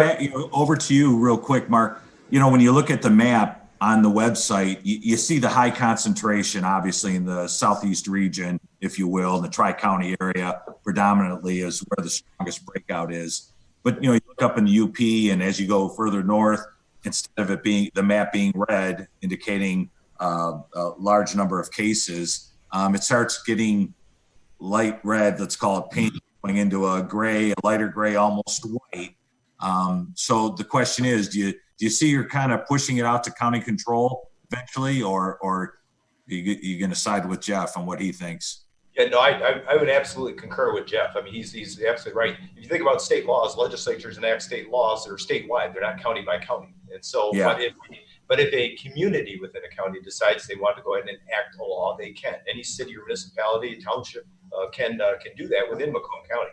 Speaker 1: over to you real quick, Mark. When you look at the map on the website, you see the high concentration, obviously, in the southeast region, if you will, in the Tri-County area, predominantly is where the strongest breakout is. But, you look up in the UP, and as you go further north, instead of it being the map being red, indicating a large number of cases, it starts getting light red, let's call it pink, going into a gray, a lighter gray, almost white. So the question is, do you see you're kind of pushing it out to county control eventually, or are you going to side with Jeff on what he thinks?
Speaker 2: Yeah, no, I would absolutely concur with Jeff. I mean, he's absolutely right. If you think about state laws, legislatures enact state laws that are statewide. They're not county by county. And so, yeah. But if a community within a county decides they want to go ahead and enact a law, they can. Any city or municipality, township can do that within Macomb County.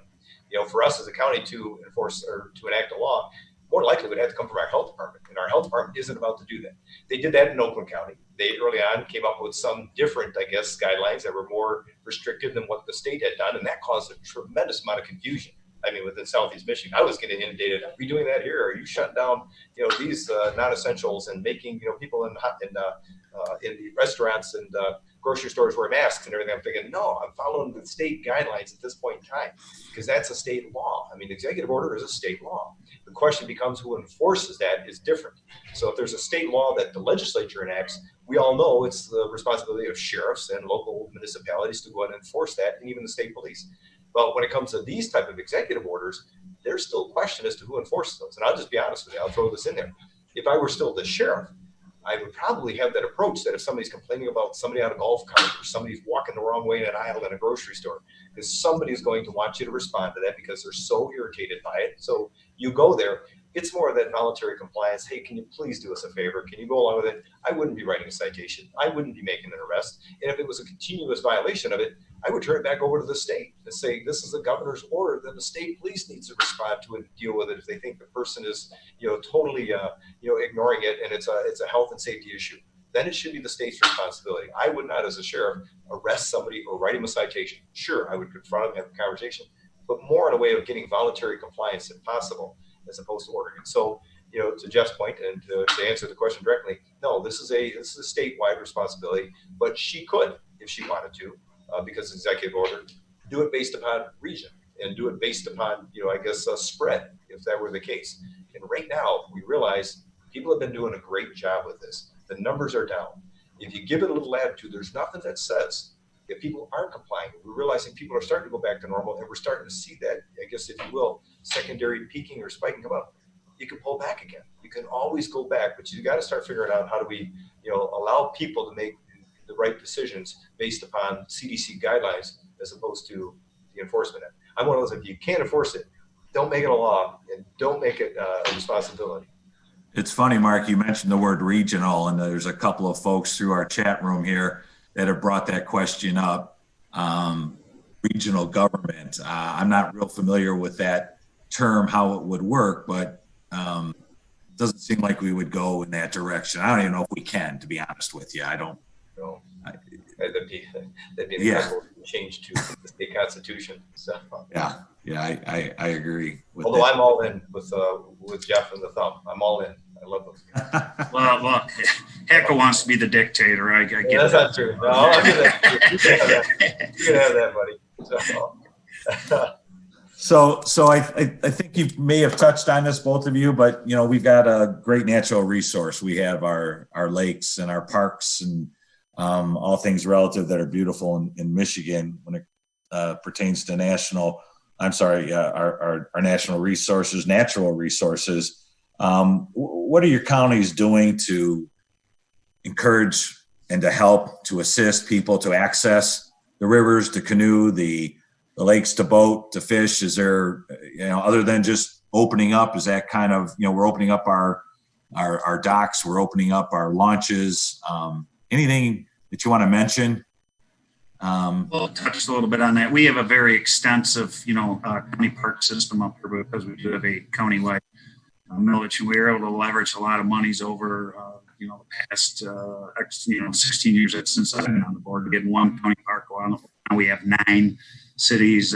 Speaker 2: For us as a county to enforce or to enact a law, more likely would have to come from our health department, and our health department isn't about to do that. They did that in Oakland County. They early on came up with some different, guidelines that were more restrictive than what the state had done, and that caused a tremendous amount of confusion. I mean, within Southeast Michigan, I was getting inundated. Are we doing that here? Are you shutting down, these non-essentials and making, people in the restaurants and grocery stores wear masks and everything? I'm thinking, no, I'm following the state guidelines at this point in time, because that's a state law. I mean, the executive order is a state law. The question becomes who enforces that is different. So if there's a state law that the legislature enacts, we all know it's the responsibility of sheriffs and local municipalities to go ahead and enforce that, and even the state police. But when it comes to these type of executive orders, there's still a question as to who enforces those. And I'll just be honest with you, I'll throw this in there. If I were still the sheriff, I would probably have that approach that if somebody's complaining about somebody on a golf cart or somebody's walking the wrong way in an aisle in a grocery store, because somebody's going to want you to respond to that because they're so irritated by it. So you go there. It's more of that voluntary compliance. Hey, can you please do us a favor? Can you go along with it? I wouldn't be writing a citation. I wouldn't be making an arrest. And if it was a continuous violation of it, I would turn it back over to the state and say, this is the governor's order, then the state police needs to respond to it and deal with it if they think the person is, totally, ignoring it and it's a health and safety issue. Then it should be the state's responsibility. I would not, as a sheriff, arrest somebody or write him a citation. Sure, I would confront him, have a conversation, but more in a way of getting voluntary compliance if possible, as opposed to ordering it. So, to Jeff's point, and to answer the question directly, no, this is a statewide responsibility, but she could, if she wanted to, because executive order, do it based upon region and do it based upon, a spread, if that were the case. And right now, we realize people have been doing a great job with this. The numbers are down. If you give it a little latitude, there's nothing that says that people aren't complying. We're realizing people are starting to go back to normal, and we're starting to see that, I guess, if you will, secondary peaking or spiking come up. You can pull back again. You can always go back, but you got to start figuring out how do we, allow people to make the right decisions based upon CDC guidelines as opposed to the enforcement end. I'm one of those, if you can't enforce it, don't make it a law and don't make it a responsibility.
Speaker 1: It's funny, Mark, you mentioned the word regional, and there's a couple of folks through our chat room here that have brought that question up. Regional government. I'm not real familiar with that term, how it would work, but it doesn't seem like we would go in that direction. I don't even know if we can, to be honest with you. I don't.
Speaker 2: No. That'd be an incredible change to the state constitution. So
Speaker 1: Yeah, I agree.
Speaker 2: Although that. I'm all in with Jeff and the thumb. I'm all in. I love those guys.
Speaker 5: Well, look, Hackel wants to be the dictator. I get
Speaker 2: that's not true. No, I'll give that. You can have that, buddy.
Speaker 1: So I think you may have touched on this, both of you, but we've got a great natural resource. We have our lakes and our parks and all things relative that are beautiful in Michigan when it pertains to our national resources, natural resources. What are your counties doing to encourage and to help to assist people to access the rivers, to canoe, the lakes, to boat, to fish? Is there, other than just opening up, is that kind of, we're opening up our docks, we're opening up our launches, anything that you want to mention?
Speaker 5: We'll touch a little bit on that. We have a very extensive, county park system up here because we do have a countywide millage, and we were able to leverage a lot of monies over, the past, 16 years since I've been on the board. We had one county park go on. Now we have 9 cities,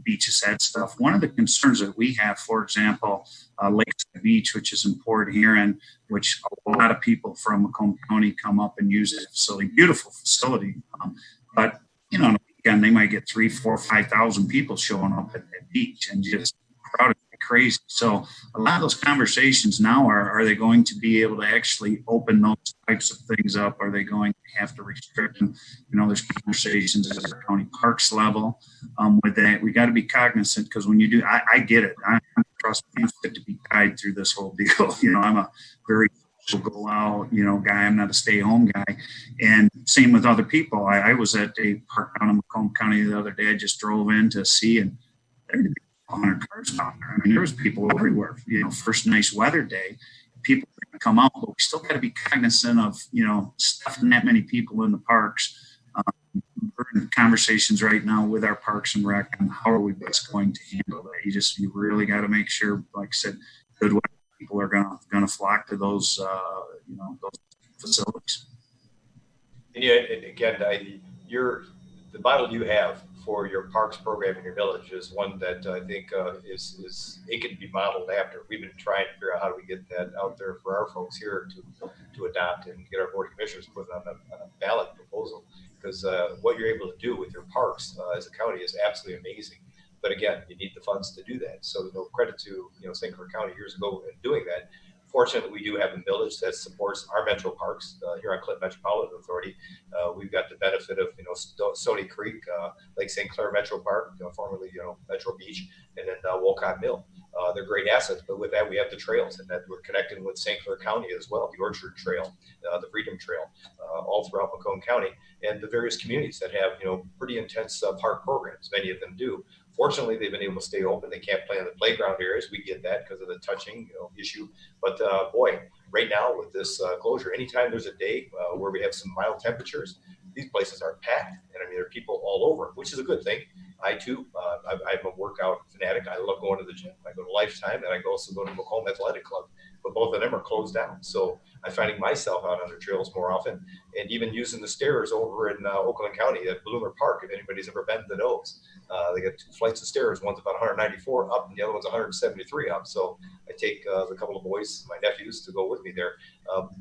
Speaker 5: beaches, that stuff. One of the concerns that we have, for example, Lakeside Beach, which is in Port Huron, which a lot of people from Macomb County come up and use that facility. Beautiful facility. But, on a weekend, they might get 3,000, 4,000, 5,000 people showing up at that beach and just crowded like crazy. So a lot of those conversations now are they going to be able to actually open those types of things up? Are they going to have to restrict them? There's conversations at the county parks level with that. We got to be cognizant, because when you do, I get it. I'm fit to be guided through this whole deal. I'm a very go out, guy. I'm not a stay-home guy. And same with other people. I was at a park down in Macomb County the other day. I just drove in to see, and there were 100 cars down there. There was people everywhere. First nice weather day, people are going to come out, but we still got to be cognizant of, stuffing that many people in the parks. We're in conversations right now with our Parks and Rec on how are we best going to handle that. You really got to make sure, like I said, good weather people are going to flock to those those facilities.
Speaker 2: And again, the model you have for your parks program in your village is one that I think is it can be modeled after. We've been trying to figure out how do we get that out there for our folks here to adopt and get our board of commissioners put on a ballot proposal, because what you're able to do with your parks as a county is absolutely amazing. But again, you need the funds to do that. So credit to St. Clair County years ago in doing that. Fortunately, we do have a village that supports our metro parks here on Clinton Metropolitan Authority. We've got the benefit of Stony Creek, Lake St. Clair Metro Park, formerly Metro Beach, and then Wolcott Mill. They're great assets, but with that we have the trails, and that we're connecting with St. Clair County as well, the Orchard Trail, the Freedom Trail, all throughout Macomb County, and the various communities that have pretty intense park programs. Many of them do. Fortunately, they've been able to stay open. They can't play in the playground areas. We get that because of the touching issue. But boy, right now with this closure, anytime there's a day where we have some mild temperatures, these places are packed. And there are people all over, which is a good thing. I too, I'm a workout fanatic. I love going to the gym. I go to Lifetime, and I also go to Macomb Athletic Club. But both of them are closed down. So I'm finding myself out on the trails more often, and even using the stairs over in Oakland County at Bloomer Park. If anybody's ever been to those, they got 2 flights of stairs. One's about 194 up, and the other one's 173 up. So I take a couple of boys, my nephews, to go with me there.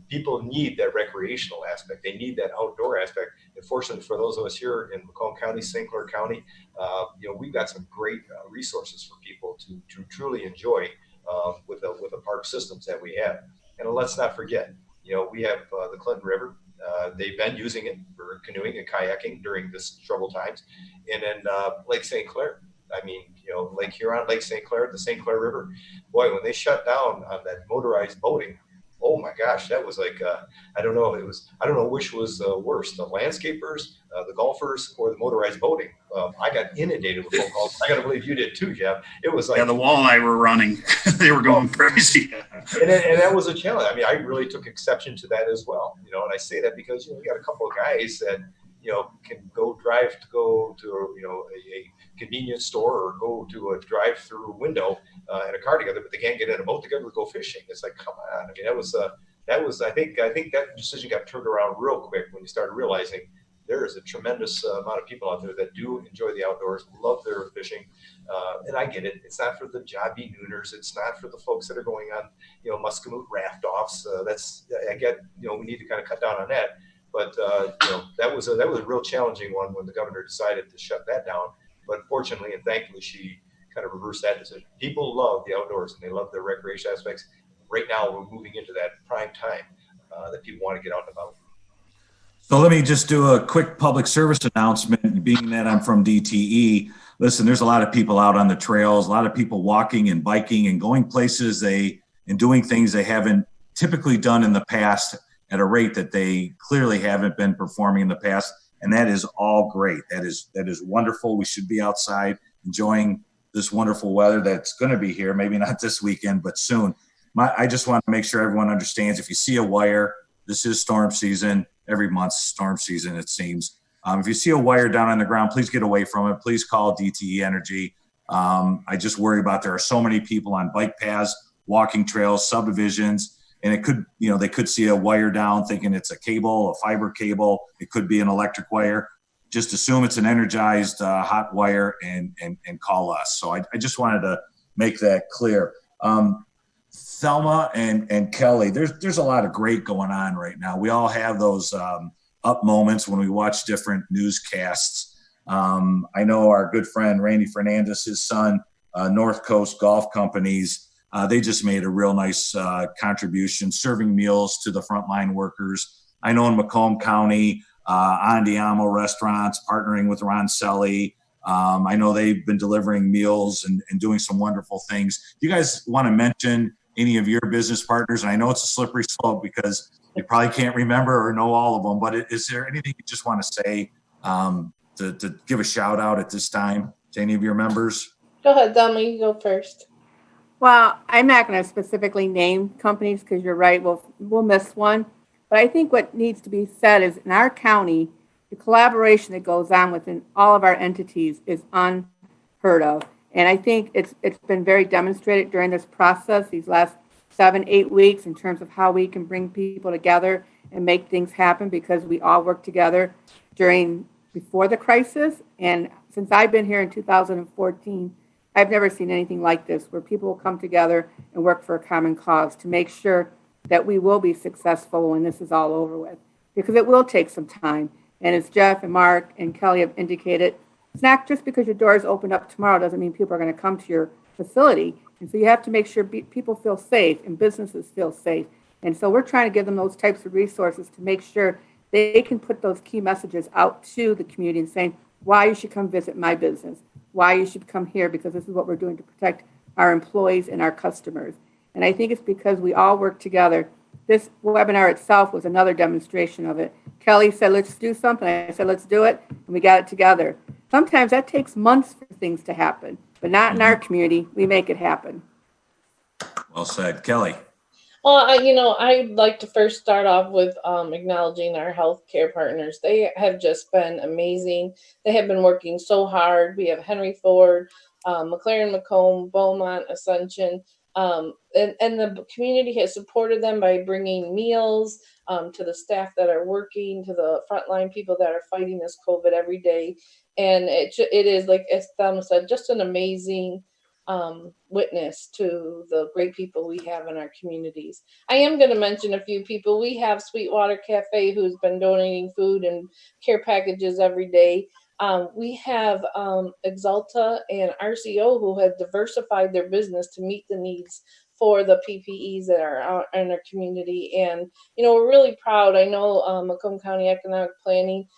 Speaker 2: People need that recreational aspect. They need that outdoor aspect. And fortunately for those of us here in Macomb County, St. Clair County, we've got some great resources for people to truly enjoy with a park park systems that we have. And let's not forget, we have the Clinton River. They've been using it for canoeing and kayaking during this troubled times. And then Lake St. Clair. I mean, Lake Huron, Lake St. Clair, the St. Clair River. Boy, when they shut down on that motorized boating, oh my gosh, that was like, I don't know which was worse, the landscapers, the golfers, or the motorized boating. I got inundated with phone calls. I got to believe you did too, Jeff. It was like,
Speaker 5: Yeah, the walleye were running. They were going crazy.
Speaker 2: and that was a challenge. I mean, I really took exception to that as well. And I say that because, we got a couple of guys that, can go to a convenience store or go to a drive-through window in a car together, but they can't get in a boat together to go fishing. It's like, come on. I mean, that was I think that decision got turned around real quick when you started realizing there is a tremendous amount of people out there that do enjoy the outdoors, love their fishing, and I get it. It's not for the jobby nooners. It's not for the folks that are going on, Muscatine raft offs. I get, we need to kind of cut down on that. But that was a real challenging one when the governor decided to shut that down. But fortunately and thankfully, she kind of reversed that decision. People love the outdoors and they love the recreation aspects. Right now, we're moving into that prime time that people want to get out and about.
Speaker 1: So let me just do a quick public service announcement, being that I'm from DTE. Listen, there's a lot of people out on the trails, a lot of people walking and biking and going places and doing things they haven't typically done in the past at a rate that they clearly haven't been performing in the past. And that is all great. That is wonderful. We should be outside enjoying this wonderful weather that's going to be here. Maybe not this weekend, but soon. I just want to make sure everyone understands, if you see a wire, this is storm season. Every month's storm season, it seems. If you see a wire down on the ground, please get away from it. Please call DTE Energy. I just worry about, there are so many people on bike paths, walking trails, subdivisions, and it could, they could see a wire down thinking it's a cable, a fiber cable. It could be an electric wire. Just assume it's an energized hot wire and call us. So I just wanted to make that clear. Thelma and Kelley, there's a lot of great going on right now. We all have those up moments when we watch different newscasts. I know our good friend Randy Fernandez, his son, North Coast Golf Companies, they just made a real nice contribution, serving meals to the frontline workers. I know in Macomb County, Andiamo Restaurants, partnering with Ron Selly. I know they've been delivering meals and doing some wonderful things. Do you guys want to mention any of your business partners? And I know it's a slippery slope because you probably can't remember or know all of them, but is there anything you just want to say to give a shout out at this time to any of your members?
Speaker 4: Go ahead, Thelma, you go first.
Speaker 3: Well, I'm not going to specifically name companies because you're right, we'll miss one. But I think what needs to be said is in our county, the collaboration that goes on within all of our entities is unheard of. And I think it's been very demonstrated during this process, these last 7-8 weeks, in terms of how we can bring people together and make things happen, because we all work together before the crisis. And since I've been here in 2014, I've never seen anything like this, where people will come together and work for a common cause to make sure that we will be successful when this is all over with, because it will take some time. And as Jeff and Mark and Kelley have indicated, it's not just because your doors open up tomorrow doesn't mean people are going to come to your facility. And so you have to make sure people feel safe and businesses feel safe. And so we're trying to give them those types of resources to make sure they can put those key messages out to the community and saying why you should come visit my business, why you should come here, because this is what we're doing to protect our employees and our customers. And I think it's because we all work together. This webinar itself was another demonstration of it. Kelley said, let's do something. I said, let's do it. And we got it together. Sometimes that takes months for things to happen, but not in our community. We make it happen.
Speaker 1: Well said. Kelley.
Speaker 4: Well, I'd like to first start off with acknowledging our healthcare partners. They have just been amazing. They have been working so hard. We have Henry Ford, McLaren, Macomb, Beaumont, Ascension, and the community has supported them by bringing meals to the staff that are working, to the frontline people that are fighting this COVID every day. And it is, like as Thelma said, just an amazing witness to the great people we have in our communities. I am going to mention a few people. We have Sweetwater Cafe, who's been donating food and care packages every day. We have Exalta and RCO, who have diversified their business to meet the needs for the PPEs that are out in our community. And, we're really proud. I know Macomb County Economic Planning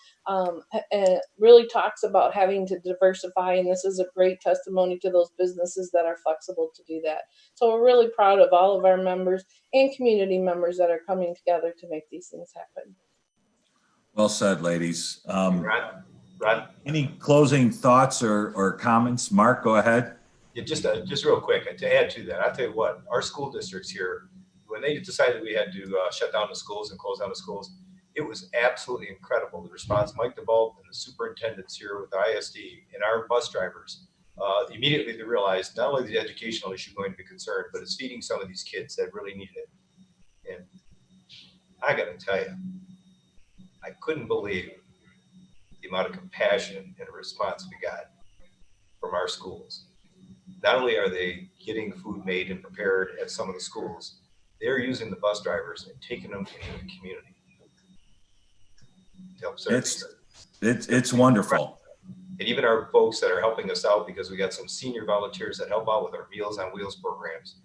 Speaker 4: really talks about having to diversify, and this is a great testimony to those businesses that are flexible to do that. So we're really proud of all of our members and community members that are coming together to make these things happen.
Speaker 1: Well said, ladies.
Speaker 2: Ron?
Speaker 1: Any closing thoughts or comments? Mark, go ahead.
Speaker 2: Yeah, just real quick, to add to that, I'll tell you what, our school districts here, when they decided we had to shut down the schools and close down the schools, it was absolutely incredible, the response. Mike DeVault and the superintendents here with the ISD and our bus drivers, immediately they realized not only the educational issue going to be concerned, but it's feeding some of these kids that really need it. And I got to tell you, I couldn't believe the amount of compassion and response we got from our schools. Not only are they getting food made and prepared at some of the schools, they're using the bus drivers and taking them into the community. To help serve
Speaker 1: It's wonderful.
Speaker 2: And even our folks that are helping us out, because we got some senior volunteers that help out with our Meals on Wheels programs,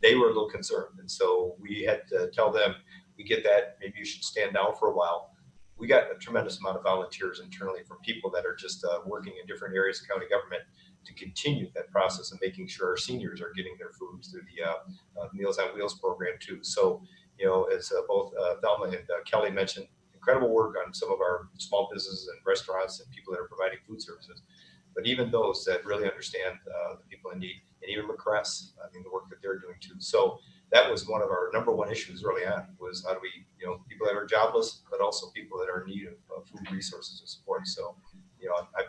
Speaker 2: they were a little concerned. And so we had to tell them, we get that, maybe you should stand down for a while. We got a tremendous amount of volunteers internally from people that are just working in different areas of county government to continue that process of making sure our seniors are getting their foods through the Meals on Wheels program too. So, as both Thelma and Kelley mentioned, incredible work on some of our small businesses and restaurants and people that are providing food services. But even those that really understand the people in need, and even Criss, the work that they're doing too. So that was one of our number one issues early on, was how do we, people that are jobless, but also people that are in need of food resources and support. So,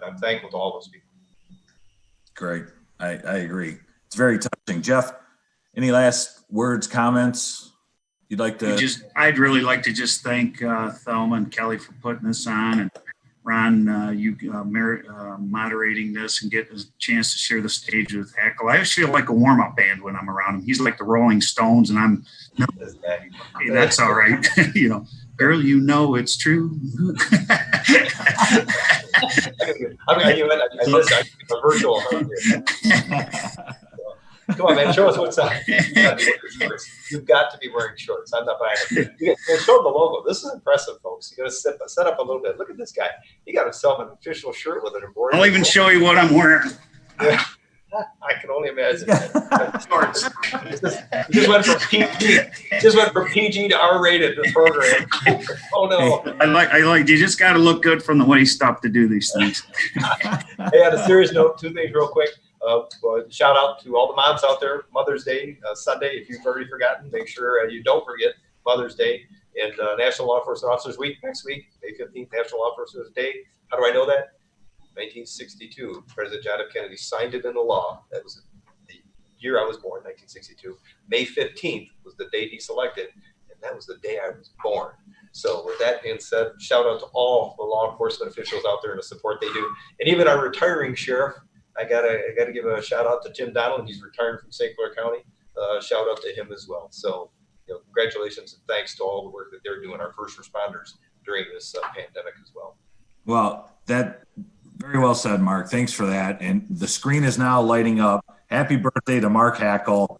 Speaker 2: I'm thankful to all those people.
Speaker 1: Great. I agree. It's very touching. Jeff, any last words, comments you'd like to?
Speaker 5: I'd really like to just thank Thelma and Kelley for putting this on, and Ron, you moderating this and getting a chance to share the stage with Hackel. I always feel like a warm-up band when I'm around him. He's like the Rolling Stones, and I'm, hey, that's all right. Girl, it's true.
Speaker 2: I'm a virtual hug here. Come on, man, show us what's up. You've got to be wearing shorts. I'm not buying it. Show them the logo. This is impressive, folks. You got to set up a little bit. Look at this guy. He got himself an official shirt with an embroidery.
Speaker 5: I'll even show you what I'm wearing.
Speaker 2: Yeah. I can only imagine. Shorts. Just went from PG to R-rated, the program. Oh no!
Speaker 5: Hey, I like. You just got to look good from the way you stop to do these things.
Speaker 2: Hey, on a serious note, two things real quick. Shout out to all the moms out there. Mother's Day Sunday. If you've already forgotten, make sure you don't forget Mother's Day and National Law Enforcement Officers Week next week, May 15th, National Law Enforcement Day. How do I know that? 1962, President John F. Kennedy signed it into law. That was the year I was born, 1962. May 15th was the date he selected, and that was the day I was born. So with that being said, shout out to all the law enforcement officials out there and the support they do. And even our retiring sheriff, I gotta give a shout out to Tim Donald. He's retiring from St. Clair County. Shout out to him as well. So, congratulations and thanks to all the work that they're doing, our first responders during this pandemic as well.
Speaker 1: Well, that very well said, Mark. Thanks for that. And the screen is now lighting up. Happy birthday to Mark Hackel.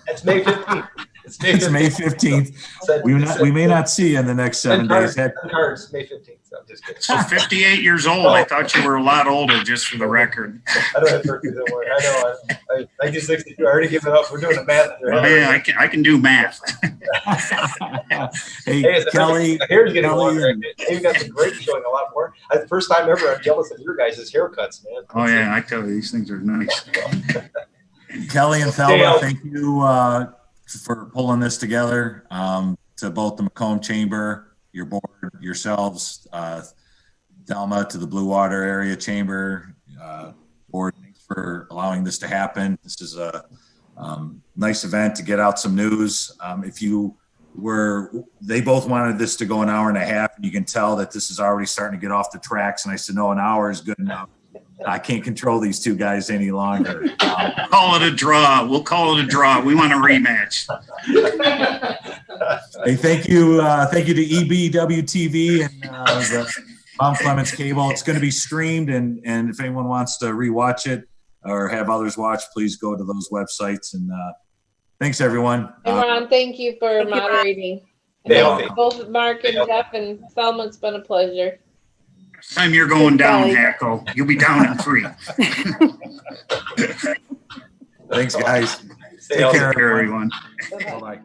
Speaker 2: It's May 15th.
Speaker 1: It's May 15th. We may not see you in the next 7 days.
Speaker 2: Cards, May 15th. I'm just kidding.
Speaker 5: So 58 years old. I thought you were a lot older, just for the record.
Speaker 2: I don't have birthdays, don't worry. I know. I 1962. I already given up. We're doing the math.
Speaker 5: Oh, yeah, I can do math.
Speaker 1: Hey, Kelley.
Speaker 2: My hair's getting longer. You guys are great, showing a lot more. The first time ever, I'm jealous of your guys' haircuts, man.
Speaker 5: Oh yeah, I tell you, these things are nice.
Speaker 1: Kelley and Thelma, thank you for pulling this together. To both the Macomb Chamber, your board, yourselves, Thelma to the Blue Water Area Chamber board. Thanks for allowing this to happen. This is a nice event to get out some news. They both wanted this to go an hour and a half, and you can tell that this is already starting to get off the tracks. And I said, no, an hour is good enough. I can't control these two guys any longer.
Speaker 5: Call it a draw. We'll call it a draw. We want a rematch.
Speaker 1: Hey, thank you to EBW TV and the Mount Clemens Cable. It's going to be streamed, and if anyone wants to rewatch it or have others watch, please go to those websites. And Thanks, everyone.
Speaker 4: And Ron, thank you for
Speaker 3: Thank you, Ron.
Speaker 4: moderating.
Speaker 2: Stay
Speaker 1: You're
Speaker 2: healthy.
Speaker 4: Both Mark and
Speaker 2: Yeah.
Speaker 4: Jeff and Thelma, it's been a pleasure.
Speaker 5: Next time you're going down,
Speaker 3: Kelly.
Speaker 5: Hackel, you'll be down in 3.
Speaker 1: Thanks, guys.
Speaker 2: Stay
Speaker 1: Take
Speaker 2: healthy.
Speaker 1: care,
Speaker 5: Everyone.
Speaker 1: Bye-bye.